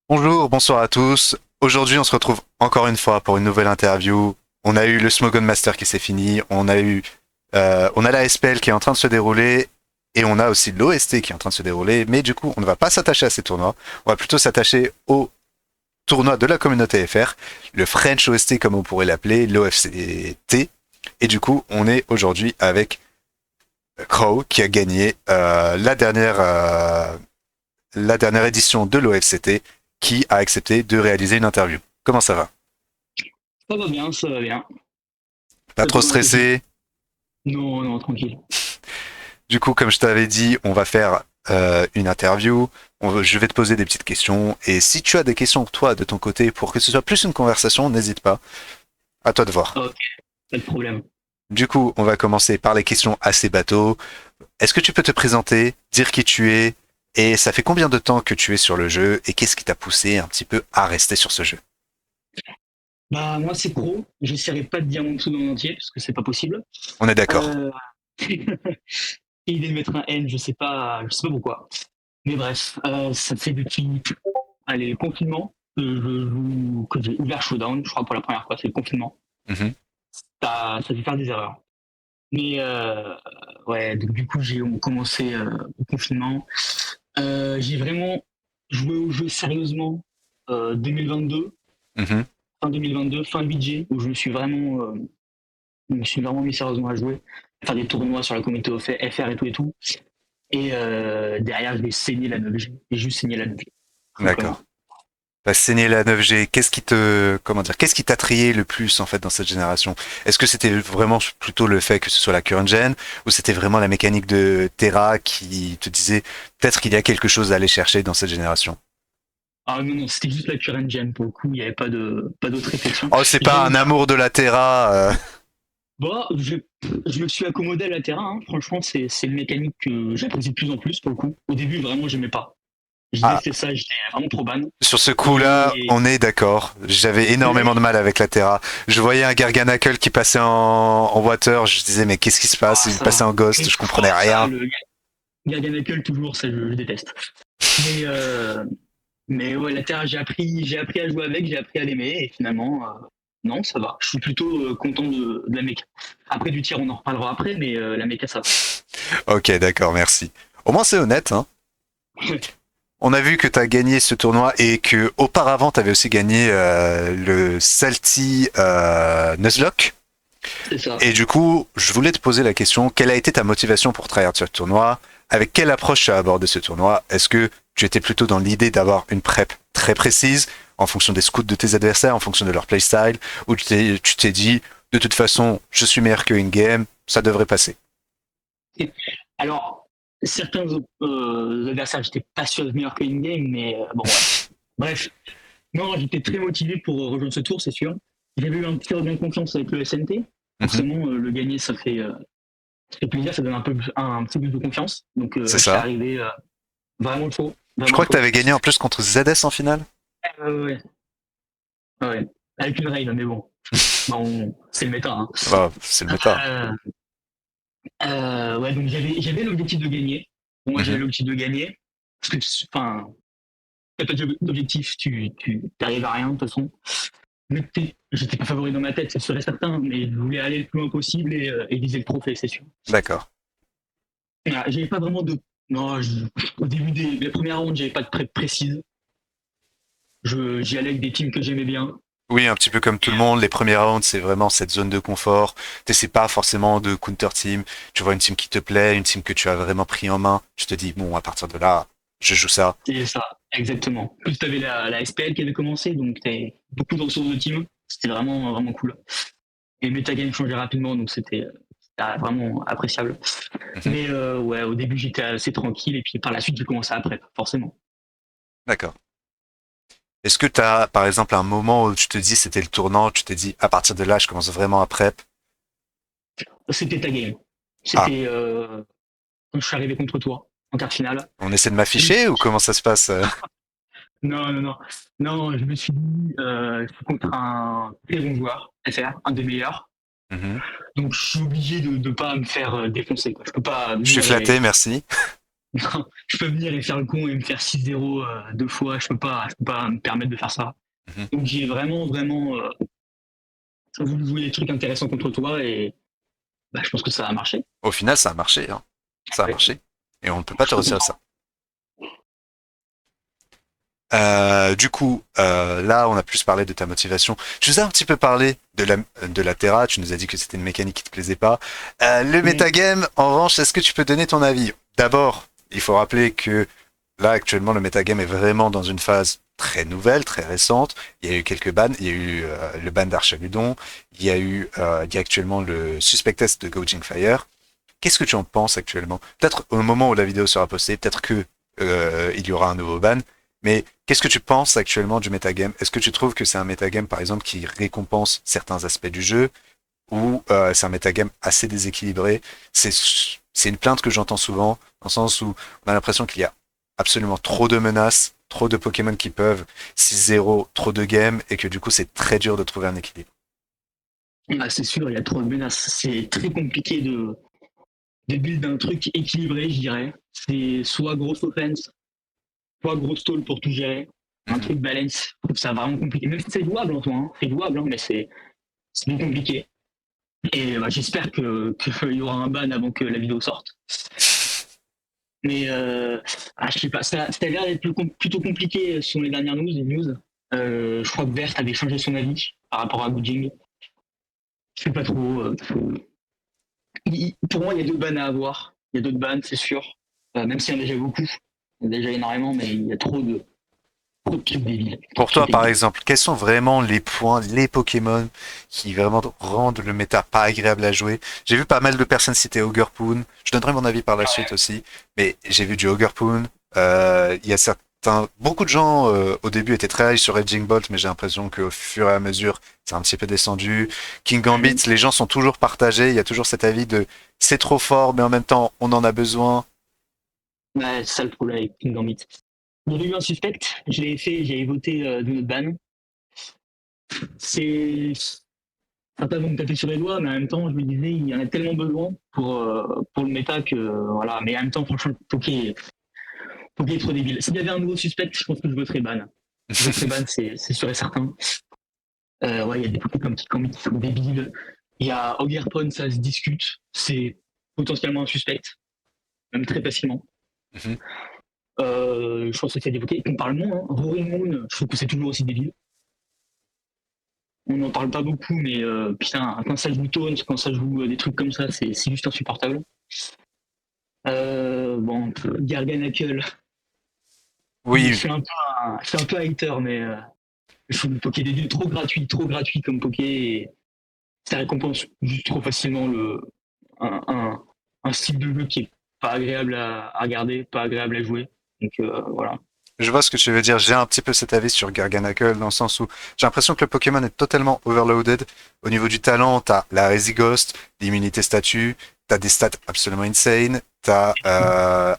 Bonjour, bonsoir à tous. Aujourd'hui, on se retrouve encore une fois pour une nouvelle interview. On a eu le Smogon Master qui s'est fini, on a la SPL qui est en train de se dérouler et on a aussi l'OST qui est en train de se dérouler. Mais du coup, on ne va pas s'attacher à ces tournois. On va plutôt s'attacher au tournoi de la communauté FR, le French OST comme on pourrait l'appeler, l'OFCT. Et du coup, on est aujourd'hui avec Crow qui a gagné la dernière édition de l'OFCT qui a accepté de réaliser une interview. Comment ça va? Ça va bien, ça va bien. Pas Pas trop trop d'inquiétude. stressé? Non, non, tranquille. Du coup, comme je t'avais dit, on va faire une interview. Je vais te poser des petites questions. Et si tu as des questions, toi, de ton côté, pour que ce soit plus une conversation, n'hésite pas. À toi de voir. Ok, pas de problème. Du coup, on va commencer par les questions assez bateaux. Est-ce que tu peux te présenter, dire qui tu es, et ça fait combien de temps que tu es sur le jeu, et qu'est-ce qui t'a poussé un petit peu à rester sur ce jeu? Bah, moi, c'est pro. J'essaierai pas de dire mon pseudo en entier, parce que c'est pas possible. On est d'accord. Euh... Et l'idée de mettre un N, je sais pas pourquoi. Mais bref, ça fait depuis, allez, le confinement, que j'ai ouvert Showdown, je crois, pour la première fois, c'est le confinement. Mhm. Ça fait faire des erreurs. Mais ouais, donc du coup, on commencé au confinement. J'ai vraiment joué au jeu sérieusement 2022, Mhm. fin 2022, fin budget, où je me suis vraiment mis sérieusement à jouer, faire des tournois sur la communauté FR et tout et tout. Et derrière, je vais saigner la 9G. J'ai juste saigné la 9G, D'accord. simplement. T'as saigné la 9G. Comment dire, qu'est-ce qui t'a trillé le plus en fait dans cette génération? Est-ce que c'était vraiment plutôt le fait que ce soit la current gen, ou c'était vraiment la mécanique de Terra qui te disait peut-être qu'il y a quelque chose à aller chercher dans cette génération? Ah non, non, c'était juste la current gen pour le coup, il n'y avait pas d'autre réflexion. Oh, c'est pas J'aime un bien. amour de la Terra. Bon, je me suis accommodé à la terrain, hein. Franchement, c'est une mécanique que j'apprécie de plus en plus pour le coup. Au début, vraiment, j'aimais pas. Je Ah, détestais ça, j'étais vraiment trop ban. sur ce coup-là, Et on est d'accord. J'avais énormément de mal avec la Terra. Je voyais un Garganacle qui passait en water, je disais mais qu'est-ce qui se passe? ah, Il passait en ghost, je comprenais ça, rien. le Garganacle, toujours, ça, je déteste. Mais, euh, mais ouais, la terre, j'ai appris à jouer avec, j'ai appris à l'aimer, et finalement, non, ça va. Je suis plutôt content de la méca. Après, du tir, on en reparlera après, mais la méca, ça va. Ok, d'accord, merci. Au moins c'est honnête, hein. On a vu que tu as gagné ce tournoi et que auparavant tu avais aussi gagné le Salty Nuzlocke. C'est ça. Et du coup, je voulais te poser la question, quelle a été ta motivation pour tryhard ce tournoi? Avec quelle approche tu as abordé ce tournoi? Est-ce que tu étais plutôt dans l'idée d'avoir une prep très précise en fonction des scouts de tes adversaires, en fonction de leur playstyle, ou tu t'es dit, de toute façon, je suis meilleur que in-game, ça devrait passer? Alors, certains adversaires, j'étais pas sûr de meilleur que in-game, mais bon, ouais. Bref, non, j'étais très motivé pour rejoindre ce tour, c'est sûr. J'avais eu un petit regain de confiance avec le SNT. Mhm, Forcément, le gagner, ça fait plaisir, ça donne un petit boost de confiance. Donc, c'est je suis ça. arrivé vraiment chaud, Je vraiment crois que tu chaud. avais gagné en plus contre ZS en finale. Ouais, ouais. Avec une rail, mais bon, c'est le méta. Hein. Bah, c'est le méta. Euh, ouais, donc j'avais l'objectif de gagner. Pour moi, j'avais Mhm, l'objectif de gagner. Parce que, enfin, t'as pas d'objectif, tu t'arrives à rien de toute façon. Mais j'étais pas favori dans ma tête, c'est sûr et certain, mais je voulais aller le plus loin possible et viser le trophée, c'est sûr. d'accord. Voilà, j'avais pas vraiment de. Non, au début des premières rounds, j'avais pas de prep précise. J'y allais avec des teams que j'aimais bien. Oui, un petit peu comme tout le monde, les premiers rounds, c'est vraiment cette zone de confort. T'essaies pas forcément de counter team. Tu vois une team qui te plaît, une team que tu as vraiment pris en main. Tu te dis, bon, à partir de là, je joue ça. C'est ça, exactement. En plus, t'avais la SPL qui avait commencé, donc t'avais beaucoup de ressources de team. C'était vraiment, vraiment cool. Et le metagame changeait rapidement, donc c'était vraiment appréciable. Mhm, Mais ouais, au début, j'étais assez tranquille, et puis par la suite, j'ai commencé à prep, forcément. d'accord. Est-ce que tu as, par exemple, un moment où tu te dis, c'était le tournant, tu t'es dit, à partir de là, je commence vraiment à prep? C'était ta game. Ah, C'était quand je suis arrivé contre toi, en quart finale. on essaie de Je me suis m'afficher ou comment ça se passe? Non, non, non. Non, je me suis dit, je suis contre un très bon joueur, FR, un des meilleurs. Mhm. Donc, je suis obligé de ne pas me faire défoncer, quoi. Je peux pas Je suis venir flatté, merci. Je peux venir et faire le con et me faire 6-0 deux fois. Je peux pas me permettre de faire ça. Mhm. Donc j'ai vraiment voulu jouer des trucs intéressants contre toi et bah, je pense que ça a marché. Au final, ça a marché, hein. Ça a Ouais. marché. Et on ne peut pas Je te suis retirer content. ça. Du coup, là, on a plus parlé de ta motivation. Je vous ai un petit peu parlé de la Terra. Tu nous as dit que c'était une mécanique qui te plaisait pas. Le Mm. metagame, en revanche, est-ce que tu peux donner ton avis? D'abord, il faut rappeler que là, actuellement, le metagame est vraiment dans une phase très nouvelle, très récente. Il y a eu quelques bans. Il y a eu le ban d'Archaludon. Il y a actuellement le suspect test de Gauging Fire. Qu'est-ce que tu en penses actuellement? Peut-être au moment où la vidéo sera postée, peut-être que il y aura un nouveau ban. Mais qu'est-ce que tu penses actuellement du metagame? Est-ce que tu trouves que c'est un metagame, par exemple, qui récompense certains aspects du jeu, ou c'est un metagame assez déséquilibré? C'est c'est une plainte que j'entends souvent, dans le sens où on a l'impression qu'il y a absolument trop de menaces, trop de Pokémon qui peuvent 6-0, trop de games, et que du coup c'est très dur de trouver un équilibre. Ah, c'est sûr, il y a trop de menaces. C'est très compliqué de build un truc équilibré, je dirais. C'est soit grosse offense, soit grosse stall pour tout gérer. Un Mhm. truc balance. Je trouve ça vraiment compliqué. Même si c'est jouable en soi, hein. C'est jouable, hein, mais c'est plus compliqué. Et bah, j'espère qu'il y aura un ban avant que la vidéo sorte. Mais je sais pas, ça a l'air d'être plutôt compliqué sur les dernières news. Je crois que Bert avait changé son avis par rapport à Goojing. Je sais pas trop. Pour moi, il y a deux bans à avoir. Il y a d'autres bans, c'est sûr. Même s'il y en a déjà beaucoup. Il y en a déjà énormément, mais il y a trop de trucs débiles. Trop de Pour trucs toi, par débiles. exemple, quels sont vraiment les points, les Pokémon qui vraiment rendent le méta pas agréable à jouer? J'ai vu pas mal de personnes citer Ogerpoon. Je donnerai mon avis par la suite aussi, mais j'ai vu du Ogerpoon. Il y a beaucoup de gens au début étaient très high sur Edging Bolt, mais j'ai l'impression qu'au fur et à mesure, c'est un petit peu descendu. King Gambit, les gens sont toujours partagés. Il y a toujours cet avis de c'est trop fort, mais en même temps, on en a besoin. Ouais, c'est ça le problème avec King Gambit. Il y avait eu un suspect, je l'ai fait, j'avais voté de notre ban. C'est un peu me taper sur les doigts, mais en même temps, je me disais, il y en a tellement besoin pour le méta que voilà. Mais en même temps, franchement, faut qu'il y ait trop débile. S'il y avait un nouveau suspect, je pense que je voterais ban. Je voterais ban, c'est sûr et certain. Ouais, il y a des trucs comme Kikami qui sont débiles. Il y a Ogerpon, ça se discute. C'est potentiellement un suspect, même très facilement. Mhm. Je pense que c'est évoqué. On parle moins. Hein. Roaring Moon, je trouve que c'est toujours aussi débile. On n'en parle pas beaucoup, mais putain, quand ça joue Tones, quand ça joue des trucs comme ça, c'est juste insupportable. Bon, Garganacle, je Oui, suis un peu je suis un peu hater, mais je trouve le Poké des dieux trop gratuit comme Poké, et ça récompense juste trop facilement un, un, un style de jeu qui est pas agréable à regarder, pas agréable à jouer. Donc voilà. je vois ce que tu veux dire. J'ai un petit peu cet avis sur Garganacle dans le sens où j'ai l'impression que le Pokémon est totalement overloaded. Au niveau du talent, t'as la Ghost, l'immunité statue, t'as des stats absolument insane, t'as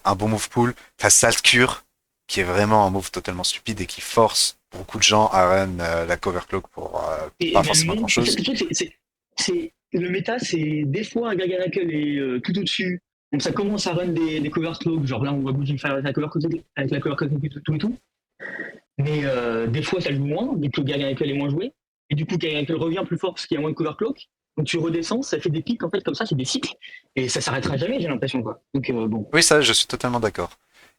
un bon move pool, t'as Salt Cure, qui est vraiment un move totalement stupide et qui force beaucoup de gens à run la Cover Cloak pour Et pas même forcément grand non, chose. le truc, le méta, c'est des fois Garganacle est tout au-dessus. Donc ça commence à run des cover slow, genre là on voit Boujin faire avec la cover tout et tout. Mais des fois ça joue moins, vu que le Garganacle est moins joué. Et du coup Garganacle revient plus fort parce qu'il y a moins de cover cloak. Donc tu redescends, ça fait des pics en fait comme ça, c'est des cycles. Et ça s'arrêtera jamais, j'ai l'impression quoi. Donc bon. Oui, ça, je suis totalement d'accord.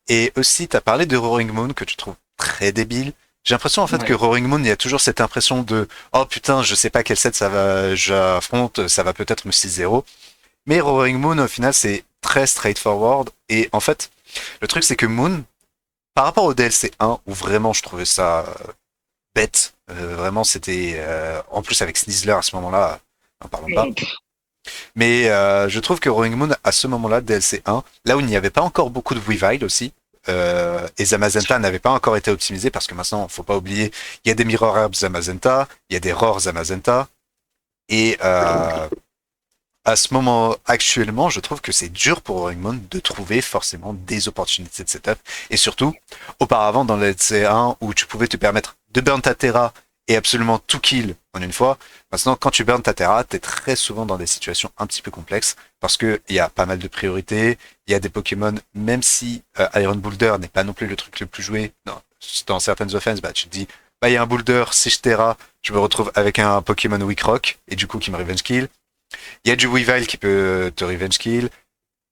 Et aussi, t'as parlé de Roaring Moon que tu trouves très débile. J'ai l'impression en fait que Ouais. Roaring Moon, il y a toujours cette impression de oh putain, je sais pas quel set ça va, j'affronte, ça va peut-être me 6-0. Mais Roaring Moon, au final, c'est très straightforward. Et en fait, le truc, c'est que Moon, par rapport au DLC 1, où vraiment je trouvais ça bête, vraiment c'était, en plus avec Snizzler à ce moment-là, n'en parlons pas. Mais je trouve que Roaring Moon, à ce moment-là, DLC 1, là où il n'y avait pas encore beaucoup de Weavile aussi, et Zamazenta n'avait pas encore été optimisé parce que maintenant, faut pas oublier, il y a des Mirror Herbs Zamazenta, il y a des Roar Zamazenta, et à ce moment actuellement, je trouve que c'est dur pour Roaring Moon de trouver forcément des opportunités de setup, et surtout, auparavant dans le DLC 1 où tu pouvais te permettre de burn ta Terra et absolument tout kill en une fois. Maintenant, quand tu burns ta Terra, t'es très souvent dans des situations un petit peu complexes parce que il y a pas mal de priorités. Il y a des Pokémon, même si Iron Boulder n'est pas non plus le truc le plus joué dans certaines offenses, bah tu te dis, bah il y a un Boulder, si je Terra, je me retrouve avec un Pokémon Weak Rock et du coup qui me revenge kill. Il y a du Weavile qui peut te revenge kill.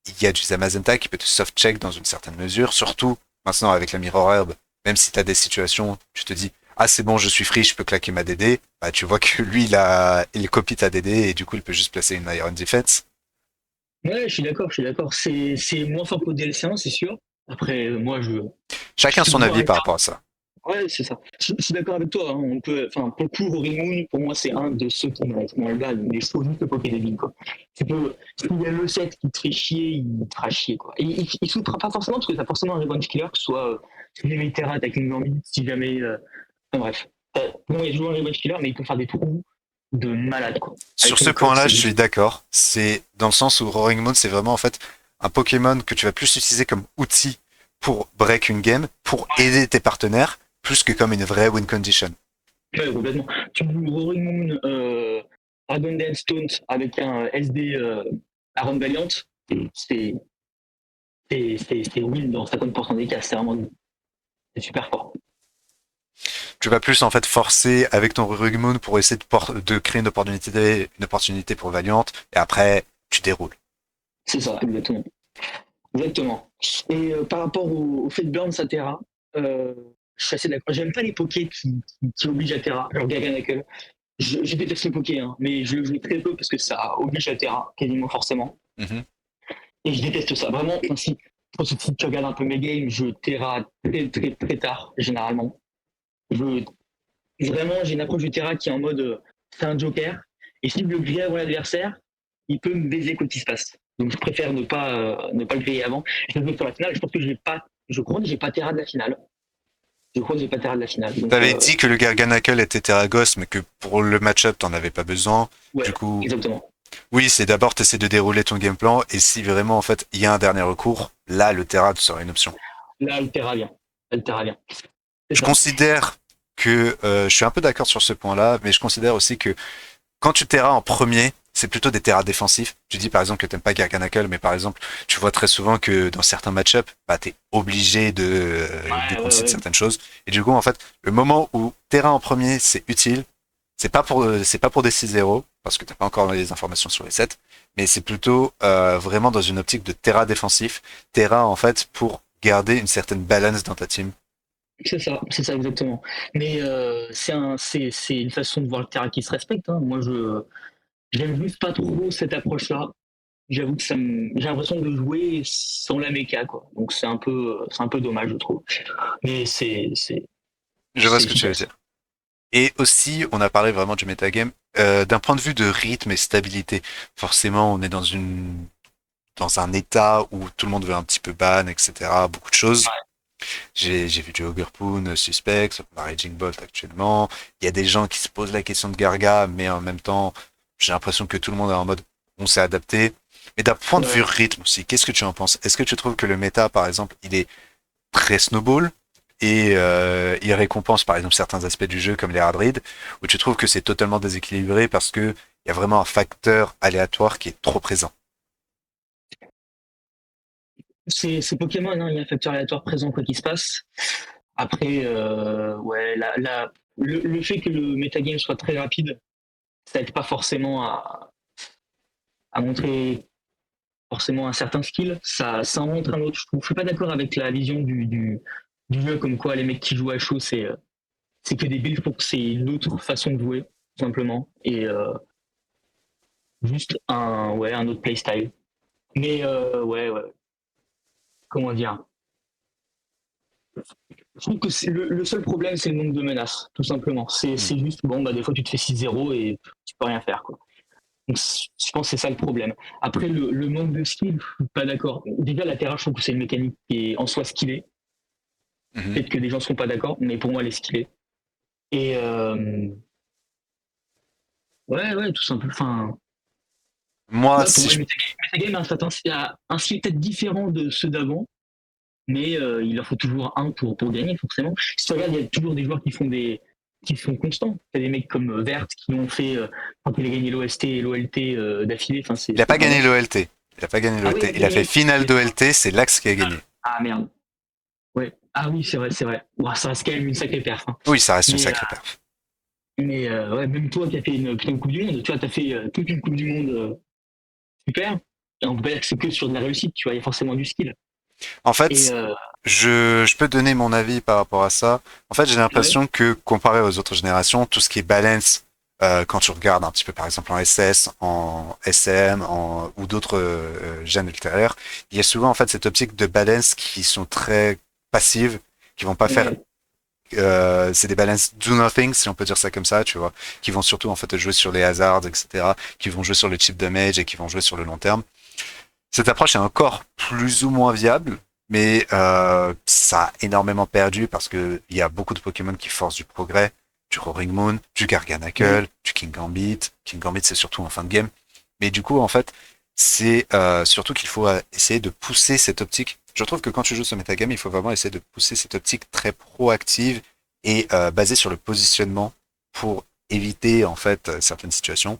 Il y a du Zamazenta qui peut te soft check dans une certaine mesure, surtout maintenant avec la Mirror Herb, même si tu as des situations, tu te dis ah c'est bon je suis free, je peux claquer ma DD, bah tu vois que lui il copie ta DD et du coup il peut juste placer une Iron Defense. Ouais, je suis d'accord, je suis d'accord. C'est moins fort qu'au DLC1, c'est sûr. Après, moi, je Chacun suis son toujours avis avec par rapport à ça. Ouais, c'est ça. Je suis d'accord avec toi. Hein. On peut, enfin, pour le coup, Rory Moon, pour moi, c'est un de ceux qui mérite moins le ban. Mais il faut juste le poker des quoi. Tu peux, s'il y a le set qui te fait chier, il te fera chier, quoi. Et il souffre pas forcément parce que t'as forcément un revenge killer, que ce soit, si jamais il t'errate avec une gambit, si jamais, enfin, bref. Bon, il y a toujours un revenge killer, mais il peut faire des trous de malade, quoi. Sur Avec ce une cote, point-là, c'est je suis d'accord. C'est dans le sens où Roaring Moon, c'est vraiment en fait un Pokémon que tu vas plus utiliser comme outil pour break une game, pour aider tes partenaires, plus que comme une vraie win condition. ouais, complètement. Tu joues Roaring Moon, Dragon Dance Taunt avec un SD Aaron Valiant, c'est c'est win dans 50% des cas, c'est vraiment c'est super fort. Tu vas plus en fait forcer avec ton Roaring Moon pour essayer de créer une opportunité pour Valiant, et après tu déroules. C'est ça, exactement. Exactement. Et par rapport au fait de burn sa Terra, je suis assez d'accord. J'aime pas les pokés qui obligent à Terra, genre Garganacl. Je déteste les pokés, hein, mais je le joue très peu parce que ça oblige à Terra, quasiment forcément. Mhm. Et je déteste ça. Vraiment, enfin, si, je pense que si tu regardes un peu mes games, je Terra très tard, généralement. Je, Vraiment, j'ai une approche du Terra qui est en mode c'est un joker. Et si je le grille avant l'adversaire, il peut me baiser quoi qu'il se passe. Donc je préfère ne pas le griller avant. Je le veux sur la finale. Je pense que je crois que j'ai pas Terra de la finale. Je crois que j'ai pas Terra de la finale. Donc T'avais dit que le Garganacl était Terragos, mais que pour le match-up, t'en avais pas besoin. ouais, Du coup, exactement. oui, c'est d'abord t'essaies de dérouler ton game plan, et si vraiment en fait il y a un dernier recours, là le Terra sera une option. Là, le Terra vient. Là, le Terra vient. C'est Je ça. considère que je suis un peu d'accord sur ce point-là, mais je considère aussi que quand tu terras en premier, c'est plutôt des terras défensifs. Tu dis par exemple que t'aimes pas Garganacl, mais par exemple, tu vois très souvent que dans certains match-up, bah, t'es obligé de Ouais, ouais, concéder ouais. certaines choses. Et du coup, en fait, le moment où terra en premier, c'est utile, c'est pas pour des 6-0, parce que t'as pas encore les informations sur les sets, mais c'est plutôt vraiment dans une optique de terra défensif. Terra, en fait, pour garder une certaine balance dans ta team. C'est ça exactement. Mais c'est une façon de voir le Terra qui se respecte. Hein. Moi, je j'aime juste pas trop cette approche-là. J'avoue que j'ai l'impression de jouer sans la méca, quoi. Donc c'est un peu dommage, je trouve. Mais Je vois ce c'est que tu veux efficace. dire. Et aussi, on a parlé vraiment du metagame d'un point de vue de rythme et stabilité. Forcément, on est dans un état où tout le monde veut un petit peu ban, etc. Beaucoup de choses. J'ai vu du Ogrepoon, Suspect, Raging Bolt actuellement. Il y a des gens qui se posent la question de Garga, mais en même temps, j'ai l'impression que tout le monde est en mode on s'est adapté. Mais d'un point de vue Ouais. rythme aussi, qu'est-ce que tu en penses? Est-ce que tu trouves que le méta, par exemple, il est très snowball et il récompense par exemple certains aspects du jeu comme les hard read, où tu trouves que c'est totalement déséquilibré parce que il y a vraiment un facteur aléatoire qui est trop présent. C'est Pokémon, hein, il y a un facteur aléatoire présent quoi qu'il se passe. Après, ouais, le fait que le metagame soit très rapide, ça aide pas forcément à montrer forcément un certain skill. Ça en montre un autre, je trouve. Je suis pas d'accord avec la vision du jeu comme quoi les mecs qui jouent à chaud, c'est que des builds pour que c'est une autre façon de jouer, tout simplement. Et juste ouais, un autre playstyle. Mais ouais, ouais, comment dire. Je trouve que le seul problème, c'est le nombre de menaces, tout simplement. Hmm. C'est juste, bon, bah, des fois, tu te fais 6-0 et tu peux rien faire, quoi. Donc, je pense que c'est ça le problème. Après, le manque de skill, je suis pas d'accord. Déjà, la Terra, je trouve que c'est une mécanique qui est en soi skillée. Mhm. Peut-être que des gens seront pas d'accord, mais pour moi, elle est skillée. Et ouais, ouais, tout simplement. Enfin, Moi, ouais, pour si moi, je... le metagame a un style peut-être différent de ceux d'avant, mais il leur faut toujours un pour gagner, forcément. Si tu regardes, il y a toujours des joueurs qui font qui sont constants. T'as des mecs comme Vert qui l'ont fait quand il a gagné l'OST et l'OLT d'affilée. Enfin, Il a pas gagné vraiment. l'OLT. Il a pas gagné Ah oui, l'OLT. il a Il a fait gagné. finale d'OLT, c'est Lax qui a gagné. Ah merde. Ouais. Ah oui, c'est vrai, c'est vrai. Ouah, ça reste quand même une sacrée perf. Hein. Oui, ça reste une Mais, sacrée perf. ouais, même toi qui as fait une putain de Coupe du Monde, tu vois, t'as fait toute une Coupe du Monde super. Et on peut pas dire que c'est que sur de la réussite, tu vois, il y a forcément du skill. En Et fait, je peux donner mon avis par rapport à ça. En fait, j'ai ouais, l'impression que comparé aux autres générations, tout ce qui est balance, quand tu regardes un petit peu par exemple en SS, en SM, ou d'autres gènes ultérieurs, il y a souvent en fait cette optique de balance qui sont très passives, qui vont pas faire ouais, c'est des balances do nothing, si on peut dire ça comme ça, tu vois, qui vont surtout en fait jouer sur les hazards, etc., qui vont jouer sur le chip damage et qui vont jouer sur le long terme. Cette approche est encore plus ou moins viable, mais ça a énormément perdu parce que il y a beaucoup de Pokémon qui forcent du progrès, du Roaring Moon, du ouais. Garganacl, du King Gambit. King Gambit c'est surtout en fin de game, mais du coup en fait c'est surtout qu'il faut essayer de pousser cette optique. Je trouve que quand tu joues ce metagame, il faut vraiment essayer de pousser cette optique très proactive et basée sur le positionnement pour éviter en fait certaines situations.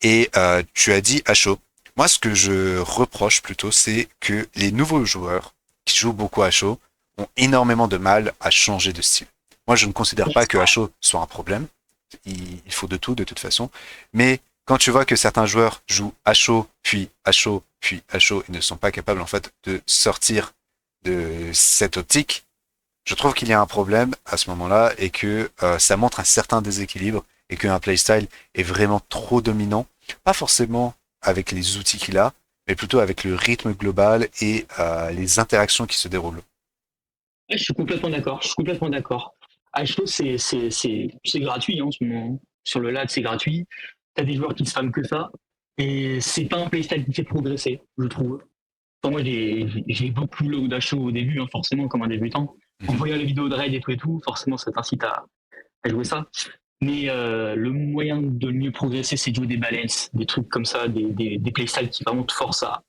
Et tu as dit à chaud. Moi, ce que je reproche plutôt, c'est que les nouveaux joueurs qui jouent beaucoup à chaud ont énormément de mal à changer de style. Moi, je ne considère Ouais, pas c'est que à vrai. chaud soit un problème. Il faut de tout, de toute façon. Mais quand tu vois que certains joueurs jouent à chaud, puis à chaud, puis à chaud, et ne sont pas capables, en fait, de sortir de cette optique, je trouve qu'il y a un problème à ce moment-là et que ça montre un certain déséquilibre et qu'un playstyle est vraiment trop dominant, pas forcément avec les outils qu'il a, mais plutôt avec le rythme global et les interactions qui se déroulent. Ouais, je suis complètement d'accord. Je suis complètement d'accord. HO, c'est gratuit hein, en ce moment. Sur le LAD, c'est gratuit. T'as des joueurs qui se fament que ça. Et c'est pas un playstyle qui fait progresser, je trouve. Enfin, moi, j'ai beaucoup le d'HO au début, hein, forcément, comme un débutant. En Mhm. voyant les vidéos de raid et tout, forcément, ça t'incite à jouer ça. Mais le moyen de mieux progresser, c'est de jouer des balances, des trucs comme ça, des playstyles qui vraiment te forcent à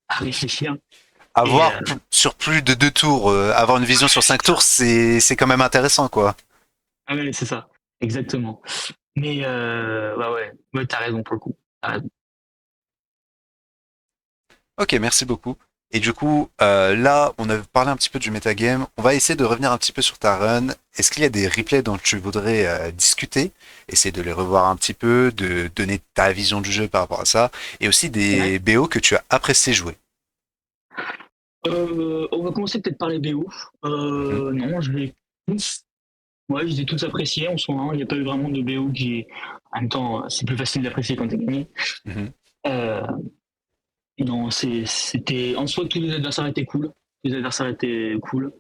réfléchir. Et Avoir sur plus de 2 tours, avoir une vision sur 5 tours, c'est quand même intéressant, quoi. ah ouais, c'est ça, exactement. Mais ouais, t'as raison pour le coup. T'as raison. Ok, merci beaucoup. Et du coup, là, on a parlé un petit peu du metagame. On va essayer de revenir un petit peu sur ta run. Est-ce qu'il y a des replays dont tu voudrais discuter? Essayer de les revoir un petit peu, de donner ta vision du jeu par rapport à ça. Et aussi Ouais. des BO que tu as apprécié jouer. On va commencer peut-être par les BO. Mhm, Non, je vais tous. Ouais, je les ai tous appréciés en soi. Il n'y a pas eu vraiment de BO que j'ai. En même temps, c'est plus facile d'apprécier quand t'es gagné. mhm. Euh, non, c'était. En soi, tous les adversaires étaient cool. Les adversaires étaient cool.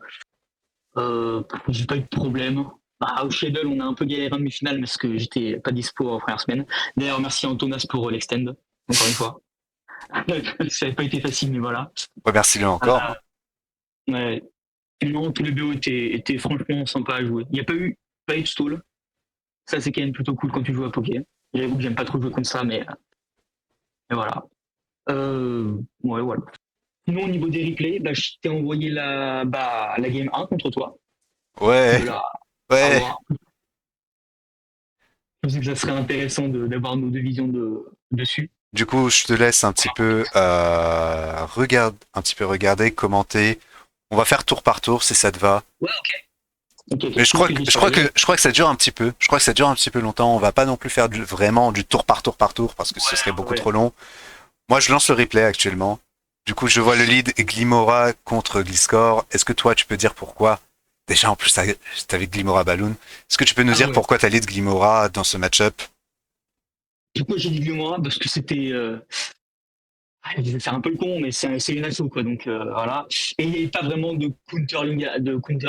J'ai pas eu de problème. Bah, au Shadow, on a un peu galéré en demi-finale parce que j'étais pas dispo en première semaine. D'ailleurs, merci à Antonas pour l'extend, encore une fois. Ça n'a pas été facile, mais voilà. Remercie-le encore, hein. Ouais. Non, tous les BO étaient franchement sympas à jouer. Il n'y a pas eu de stall. Ça, c'est quand même plutôt cool quand tu joues à Poké. J'avoue que j'aime pas trop jouer comme ça, mais voilà. Ouais, voilà. Sinon, au niveau des replays, bah, je t'ai envoyé la game 1 contre toi. Tu Ouais, veux la ouais. revoir. Je pense que ça serait intéressant d'avoir nos deux visions dessus. Du coup, je te laisse un petit peu un petit peu regarder, commenter. On va faire tour par tour si ça te va. Ouais, ok, Mais ok. Je pense que j'y suis arrivé. je crois que ça dure un petit peu. Je crois que ça dure un petit peu longtemps. On va pas non plus faire vraiment du tour par tour par tour parce que ce serait Ouais, beaucoup ouais. trop long. Moi, je lance le replay actuellement. Du coup, je vois le lead Glimora contre Gliscor. Est-ce que toi, tu peux dire pourquoi? Déjà, en plus, t'avais Glimora Balloon. Est-ce que tu peux nous Ah dire ouais. pourquoi t'as lead Glimora dans ce match-up? Pourquoi j'ai dit Gomorrah? Parce que c'était. Je vais faire un peu le con, mais c'est une asso, quoi. Donc voilà. Et il n'y avait pas vraiment de counter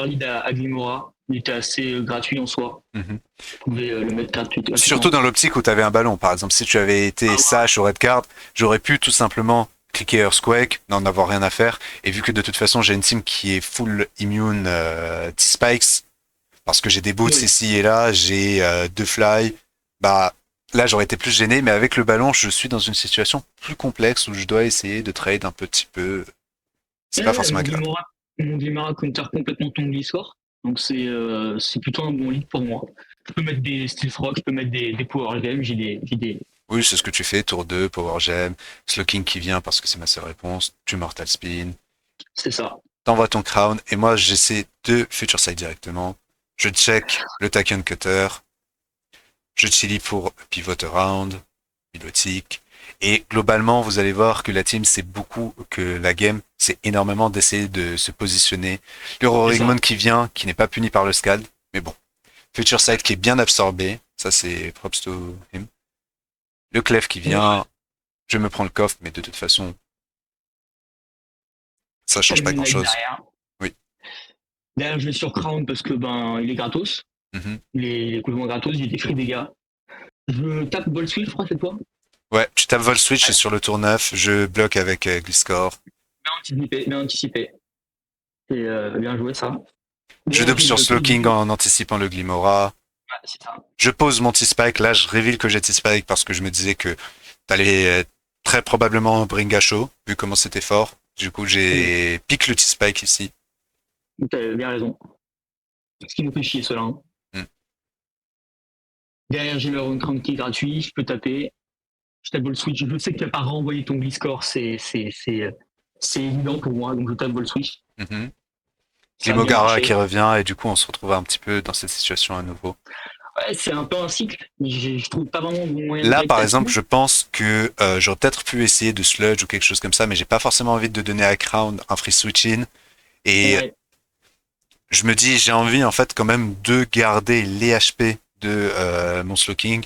lead à Glimora. Il était assez gratuit en soi. Mhm. Tu pouvais le mettre Surtout gratuitement. dans l'optique où t'avais un ballon. Par exemple, si tu avais été Ah Sash au red card, j'aurais pu tout simplement cliquer Earthquake, n'en avoir rien à faire. Et vu que de toute façon, j'ai une team qui est full immune T-Spikes, parce que j'ai des ouais. boots Oui. ici et là, j'ai 2 fly, bah là j'aurais été plus gêné, mais avec le ballon, je suis dans une situation plus complexe où je dois essayer de trade un petit peu. C'est pas Ouais, forcément agréable. Mon Glimora counter complètement ton Gliscor. Donc c'est plutôt un bon lead pour moi. Je peux mettre des Stealth Rock, je peux mettre des Power Gems, j'ai des. Oui, c'est ce que tu fais, tour 2, Power Gem, Slowking qui vient parce que c'est ma seule réponse, tu Mortal Spin, C'est ça. t'envoies ton Crown, et moi j'essaie de Future Sight directement. Je check le Taken Cutter, je chili pour Pivot Around, pilotique, et globalement vous allez voir que la team c'est beaucoup, que la game c'est énormément d'essayer de se positionner. Le C'est Roaring Moon ça. qui vient, qui n'est pas puni par le Scald, mais bon. Future Sight qui est bien absorbé, ça c'est props to him. Le Clef qui Ouais. vient, je me prends le coffre, mais de toute façon, ça T'as change le pas Moonlight grand-chose. derrière. Oui. Derrière, je vais sur Crown parce que ben il est gratos. Mhm. Il est complètement gratos, il est des free dégâts. Je tape Ball Switch, je crois, cette fois. Ouais, tu tapes Vol Switch et Ouais. sur le tour 9, je bloque avec Gliscor. Bien anticipé, bien anticipé. Et bien joué ça. Je Derrière, double j'ai sur le Call du Slowking coup. en anticipant le Glimora. Ouais, c'est ça. Je pose mon T-Spike. Là, je révèle que j'ai T-Spike parce que je me disais que t'allais très probablement bring à chaud, vu comment c'était fort. Du coup, Oui, j'ai pique le T-Spike ici. t'as bien raison. Ce qui nous fait chier, cela. Hein. Hmm. Derrière, j'ai le Run Crown qui est gratuit, je peux taper. Je tape Ball Switch. Je sais que tu n'as pas renvoyé ton Gliscor, c'est évident pour moi, donc je tape Ball Switch. Mhm. Ça a bien Glimogara qui marché. revient et du coup, on se retrouve un petit peu dans cette situation à nouveau. Ouais, c'est un peu un cycle, mais je trouve pas vraiment de moyen Là, direct par exemple, là-dessus. je pense que j'aurais peut-être pu essayer de sludge ou quelque chose comme ça, mais j'ai pas forcément envie de donner à Crown un free switch-in. Et Ouais, je me dis, j'ai envie en fait quand même de garder les HP de mon Slowking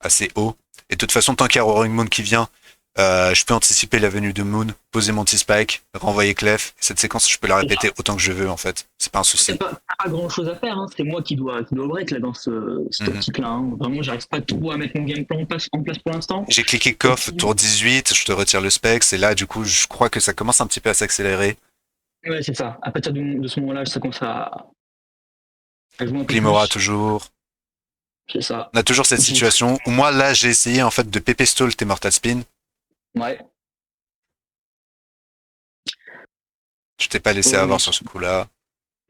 assez haut. Et de toute façon, tant qu'il y a Roaring Moon qui vient, je peux anticiper la venue de Moon, poser mon T-Spike, renvoyer Clef. Et cette séquence, je peux la c'est ça. répéter autant que je veux en fait. C'est pas un T'as souci. pas grand-chose à faire, hein. C'est moi qui dois break là, dans cette Mhm. optique-là. Hein. Vraiment, j'arrive pas trop à mettre mon game plan en place pour l'instant. J'ai cliqué Et Coff puis, tour 18, je te retire le Specs, et là, du coup, je crois que ça commence un petit peu à s'accélérer. ouais, c'est ça. À partir de ce moment-là, ça commence à jouer un peu Glimora plus. toujours. C'est ça. On a toujours cette Donc, situation où moi, là, j'ai essayé en fait de pépé stall tes Mortal Spin. ouais. Je t'ai pas laissé Ouais, avoir sur ce coup-là.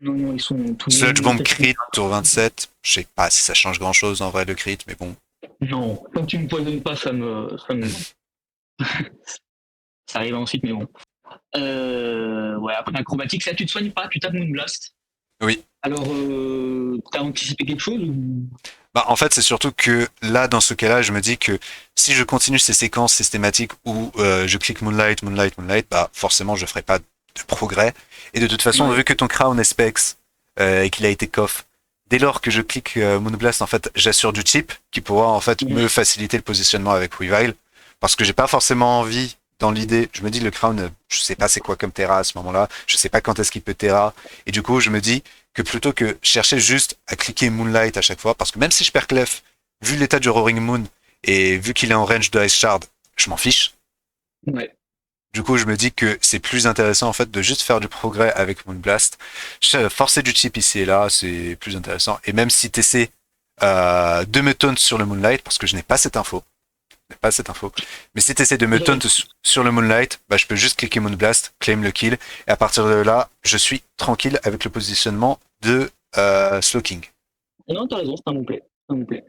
non, non, ils sont tout le Sludge monde Bomb quasiment crit, tour gratos. 27. Je sais pas si ça change grand-chose en vrai le crit, mais bon. Non, tant que tu me poisonnes pas, ça arrive ensuite, mais bon. Ouais, après acrobatique, là tu te soignes pas, tu tapes Moonblast. Oui. Alors, t'as anticipé quelque chose ou... Bah, en fait, c'est surtout que là, dans ce cas-là, je me dis que si je continue ces séquences systématiques où je clique Moonlight, Moonlight, Moonlight, bah forcément, je ferai pas de progrès. Et de toute façon, Ouais, vu que ton Crown est Specs et qu'il a été coff, dès lors que je clique Moonblast, en fait, j'assure du chip qui pourra en fait me ouais, faciliter le positionnement avec Weavile. Parce que j'ai pas forcément envie, dans l'idée, je me dis le Crown, je sais pas c'est quoi comme Terra à ce moment-là, je sais pas quand est-ce qu'il peut Terra. Et du coup, je me dis, que plutôt que chercher juste à cliquer Moonlight à chaque fois, parce que même si je perds Clef, vu l'état du Roaring Moon et vu qu'il est en range de Ice Shard, je m'en fiche. ouais. Du coup, je me dis que c'est plus intéressant en fait de juste faire du progrès avec Moonblast. Forcer du chip ici et là, c'est plus intéressant. Et même si tu essaies de me taunt sur le Moonlight, parce que je n'ai pas cette info, pas cette info. Mais si tu essaies de me taunt sur le Moonlight, bah, je peux juste cliquer Moonblast, claim le kill, et à partir de là, je suis tranquille avec le positionnement de Slowking. Non, t'as raison, c'est un bon play. C'est un bon play.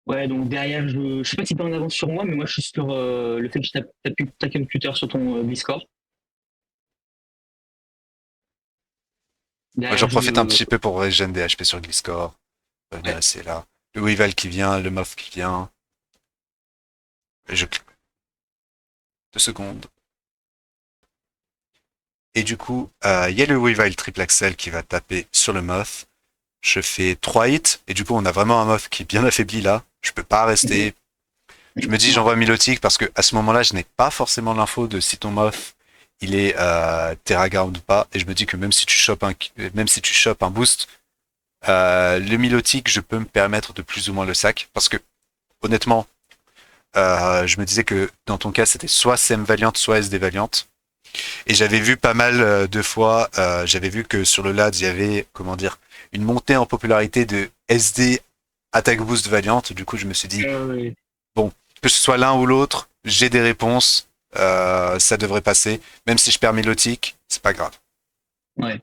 Ouais, donc derrière, je sais pas si t'es en avance sur moi, mais moi je suis sur le fait que je tape computer sur ton Discord. Moi, j'en Derrière, profite un je. petit peu pour régénérer des HP sur Gliscor. Revenir Ouais. assez là. Le Weavile qui vient, le Moth qui vient. Et je clique 2 secondes. Et du coup, il y a le Weavile triple axel qui va taper sur le Moth. Je fais 3 hits. Et du coup, on a vraiment un Moth qui est bien affaibli là. Je peux pas Mhm. rester. Je me dis, Effectivement. j'envoie Milotic parce que à ce moment-là, je n'ai pas forcément l'info de si ton Moth il est Terraground ou pas. Et je me dis que même si tu chopes un boost, le Milotic, je peux me permettre de plus ou moins le sac. Parce que honnêtement, je me disais que dans ton cas, c'était soit CM Valiant, soit SD Valiant. Et j'avais vu pas mal de fois, j'avais vu que sur le LAD, il y avait, comment dire, une montée en popularité de SD Attack Boost Valiant. Du coup, je me suis dit, Ouais. bon, que ce soit l'un ou l'autre, j'ai des réponses, ça devrait passer. Même si je perds Milotic, c'est pas grave. Ouais.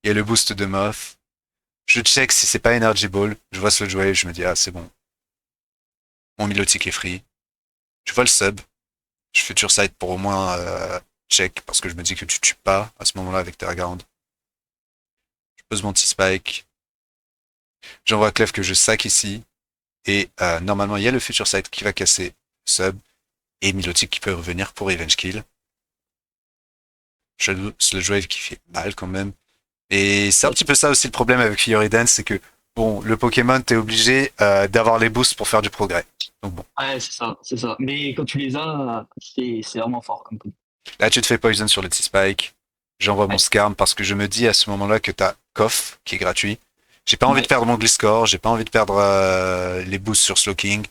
Il y a le boost de Moth. Je check si c'est pas Energy Ball. Je vois Sludge Wave, je me dis, ah, c'est bon. Mon Milotic est free. Je vois le sub. Je future sight pour au moins check, parce que je me dis que tu tues pas à ce moment-là avec Terraground. Je pose mon T-Spike. J'envoie Clef que je sac ici. Et normalement, il y a le future sight qui va casser sub. Et Milotic qui peut revenir pour Revenge Kill. Shadow Sludge Wave qui fait mal quand même. Et c'est un petit peu ça aussi le problème avec Fury Dance, c'est que bon, le Pokémon, t'es obligé d'avoir les boosts pour faire du progrès. Donc bon, Ouais, c'est ça, c'est ça. Mais quand tu les as, c'est vraiment fort comme coup. là tu te fais poison sur le T-Spike. J'envoie mon Ouais, Scarm parce que je me dis à ce moment-là que t'as Koff qui est gratuit. J'ai pas envie de ouais. perdre mon Gliscor, j'ai pas envie de perdre les boosts sur Slowking.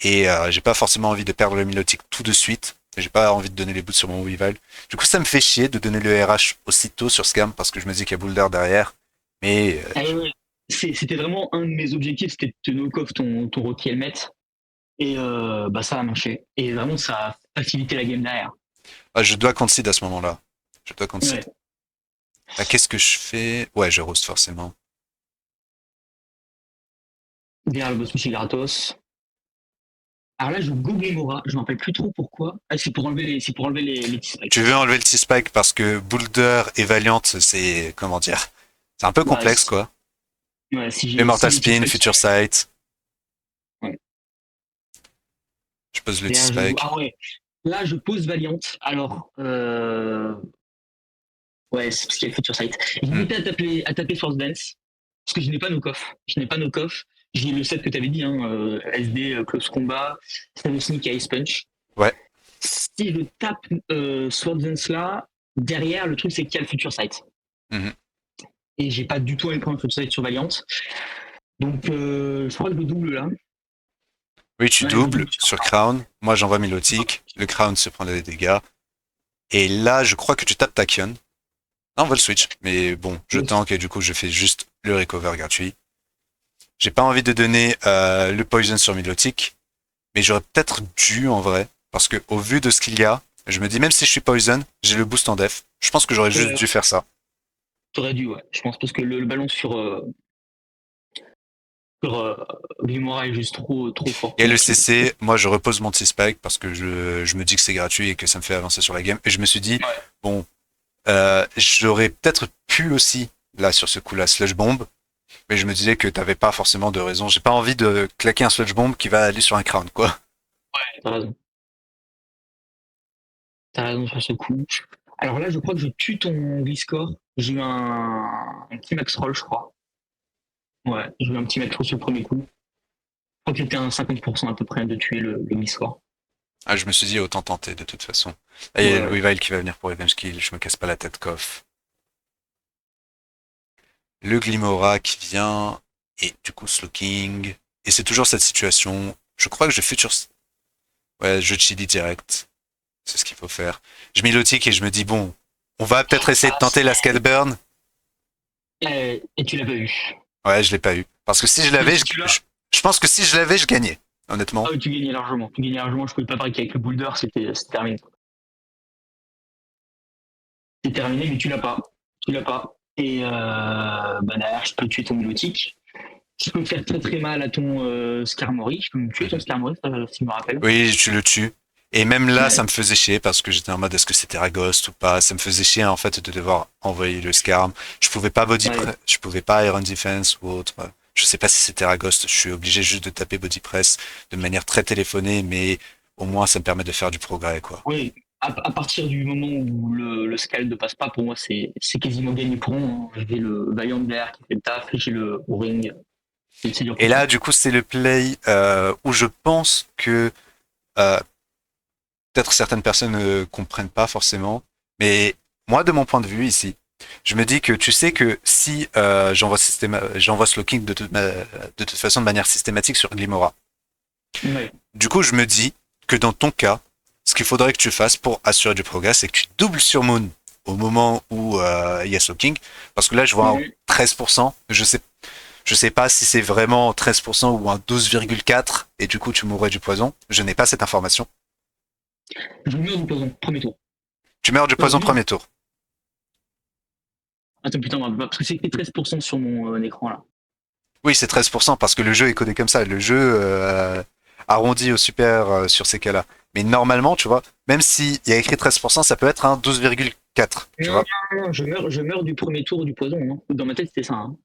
Et j'ai pas forcément envie de perdre le Milotic tout de suite. J'ai pas envie de donner les boosts sur mon Weavile. Du coup, ça me fait chier de donner le RH aussitôt sur Scam parce que je me dis qu'il y a Boulder derrière. Mais Ah ouais. C'était vraiment un de mes objectifs, c'était de te knock off ton Rocky Helmet. Et bah, ça a marché. Et vraiment, ça a facilité la game derrière. je dois concede à ce moment-là. Je dois concede. Ouais. Ah, qu'est-ce que je fais? Ouais, je roast forcément. Derrière le boss Michi gratos. Alors là, je go Glemora, je m'en rappelle plus trop pourquoi. Ah, c'est pour enlever les petits Tu spikes. veux enlever le T-Spike parce que Boulder et Valiant, c'est, comment dire, c'est un peu Bah, complexe, quoi. ouais, Les si Mortal les petits Spin, spikes sont. Future Sight. Ouais. Je pose le Derrière, T-Spike. ah ouais. Là, je pose Valiant. Alors, ouais, c'est parce qu'il y a Future Sight. Hmm. J'hésitais à taper Force Dance, parce que je n'ai pas nos coffres. Je n'ai pas nos coffres. J'ai le set que tu avais dit, hein, SD, Close Combat, Stun Sneak et Ice Punch. Ouais. Si je tape Sword Dance là, derrière, le truc, c'est qu'il y a le Future Sight. Mhm. Et j'ai pas du tout envie de prendre le Future Sight sur Valiant. Donc, je crois que je double là. Oui, tu Ouais, je doubles double sur sur Crown. Crown. Moi, j'envoie Milotic. Le Crown se prend des dégâts. Et là, je crois que tu tapes Tachyon. Non, on va le switch. Mais bon, je tank et du coup, je fais juste le recover gratuit. J'ai pas envie de donner le poison sur Milotic. Mais j'aurais peut-être dû en vrai. Parce que au vu de ce qu'il y a, je me dis même si je suis poison, j'ai le boost en def. Je pense que j'aurais juste dû faire ça. T'aurais dû, ouais. Je pense parce que le ballon sur Glimora est juste trop fort Et pour le qu'il. CC, moi je repose mon T-Spike parce que je me dis que c'est gratuit et que ça me fait avancer sur la game. Et je me suis dit, Ouais. bon, j'aurais peut-être pu aussi, là sur ce coup-là, Sludge Bomb. Mais je me disais que t'avais pas forcément de raison. J'ai pas envie de claquer un Sludge Bomb qui va aller sur un crown, quoi. T'as raison. T'as raison sur ce coup. Alors là, je crois que je tue ton Gliscor. J'ai eu un petit max roll, je crois. Ouais, j'ai eu un petit max roll sur le premier coup. Je crois que c'était un 50% à peu près de tuer le Gliscor. Ah, je me suis dit, autant tenter de toute façon. Ah, il y a le Ouais. Weavile qui va venir pour Revenge Kill. Je me casse pas la tête, Koff. Le Glimora qui vient. Et du coup, Slowking. Et c'est toujours cette situation. Je crois que je future. Ouais, je chili direct. C'est ce qu'il faut faire. Je milotique et je me dis, bon, on va peut-être essayer de Ah, tenter la Scaleburn. et tu l'as pas eu. Ouais, je l'ai pas eu. Parce que si je Et l'avais, si tu l'as, je pense que si je l'avais, je gagnais. Honnêtement. ah oui, tu gagnais largement. Tu gagnais largement. Je pouvais pas break avec le boulder, c'était terminé. C'est terminé, mais tu l'as pas. Tu l'as pas. Et bah derrière, je peux tuer ton Milotic. Je peux faire très très mal à ton Skarmory. Je peux me tuer ton Mhm. Skarmory, si je me rappelle. Oui, tu le tues. Et même là, ça Ouais, me faisait chier parce que j'étais en mode est-ce que c'était Ragost ou pas. Ça me faisait chier en fait de devoir envoyer le Scarm. ouais. Je pouvais pas Iron Defense ou autre. Je sais pas si c'était Ragost. Je suis obligé juste de taper Body Press de manière très téléphonée, mais au moins ça me permet de faire du progrès quoi. Oui, à partir du moment où le Scald ne passe pas, pour moi, c'est quasiment gagné pour moi. J'ai le Vaillant derrière qui fait le taf, et j'ai le Ring. C'est dur Et pour là, toi. du coup, c'est le play où je pense que euh, peut-être certaines personnes ne comprennent pas forcément, mais moi, de mon point de vue ici, je me dis que tu sais que si j'envoie Slowking de toute façon de manière systématique sur Glimora, Ouais. du coup, je me dis que dans ton cas, ce qu'il faudrait que tu fasses pour assurer du progrès, c'est que tu doubles sur Moon au moment où il y a Slowking, parce que là, je vois un Mhm. 13%, je sais pas si c'est vraiment 13% ou un 12,4 et du coup tu mourrais du poison. Je n'ai pas cette information. Je meurs du poison, premier tour. Tu meurs du poison Non, premier tour. Attends, putain, parce que c'est écrit 13% sur mon écran là. Oui, c'est 13% parce que le jeu est codé comme ça. Le jeu arrondit au super sur ces cas-là. Mais normalement, tu vois, même s'il y a écrit 13%, ça peut être un 12,4, tu Non, vois. non, non, je meurs du premier tour du poison. Hein. Dans ma tête, c'était ça. Hein.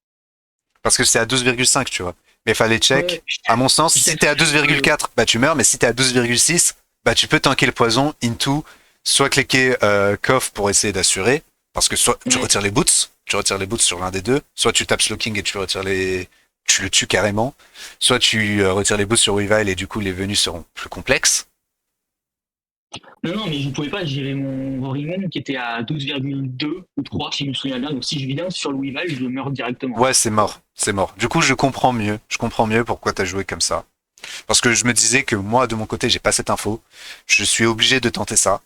Parce que c'est à 12,5, tu vois. Mais fallait check. Ouais, À mon sens, j'étais si t'es à allé- 12,4, bah tu meurs, mais si t'es à 12,6, bah tu peux tanker le poison into, soit cliquer coff pour essayer d'assurer, parce que soit tu ouais. retires les boots, sur l'un des deux, soit tu tapes slowking et tu le tues carrément, soit tu retires les boots sur Weavile et du coup les venues seront plus complexes. Non, non, mais je ne pouvais pas gérer mon Rorimon qui était à 12,2 ou 3, si je me souviens bien. Donc si je viens sur le Weavile, je meurs directement. Ouais, c'est mort, c'est mort. Du coup, je comprends mieux pourquoi t'as joué comme ça. Parce que je me disais que moi, de mon côté, j'ai pas cette info. Je suis obligé de tenter ça.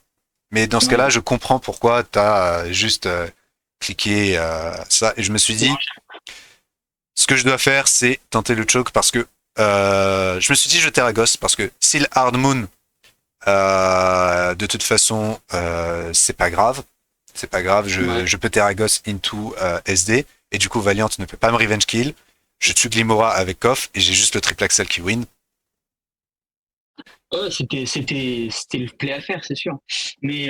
Mais dans ce Ouais. cas-là, je comprends pourquoi tu as juste cliqué ça. Et je me suis dit, ce que je dois faire, c'est tenter le choke parce que je me suis dit, je Terragos parce que si le Hard Moon, de toute façon, c'est pas grave. C'est pas grave, Ouais. je peux Terragos into SD. Et du coup, Valiant ne peut pas me revenge kill. Je tue Glimora avec Koff et j'ai juste le triple axel qui win. Ouais, c'était le play à faire, c'est sûr. Mais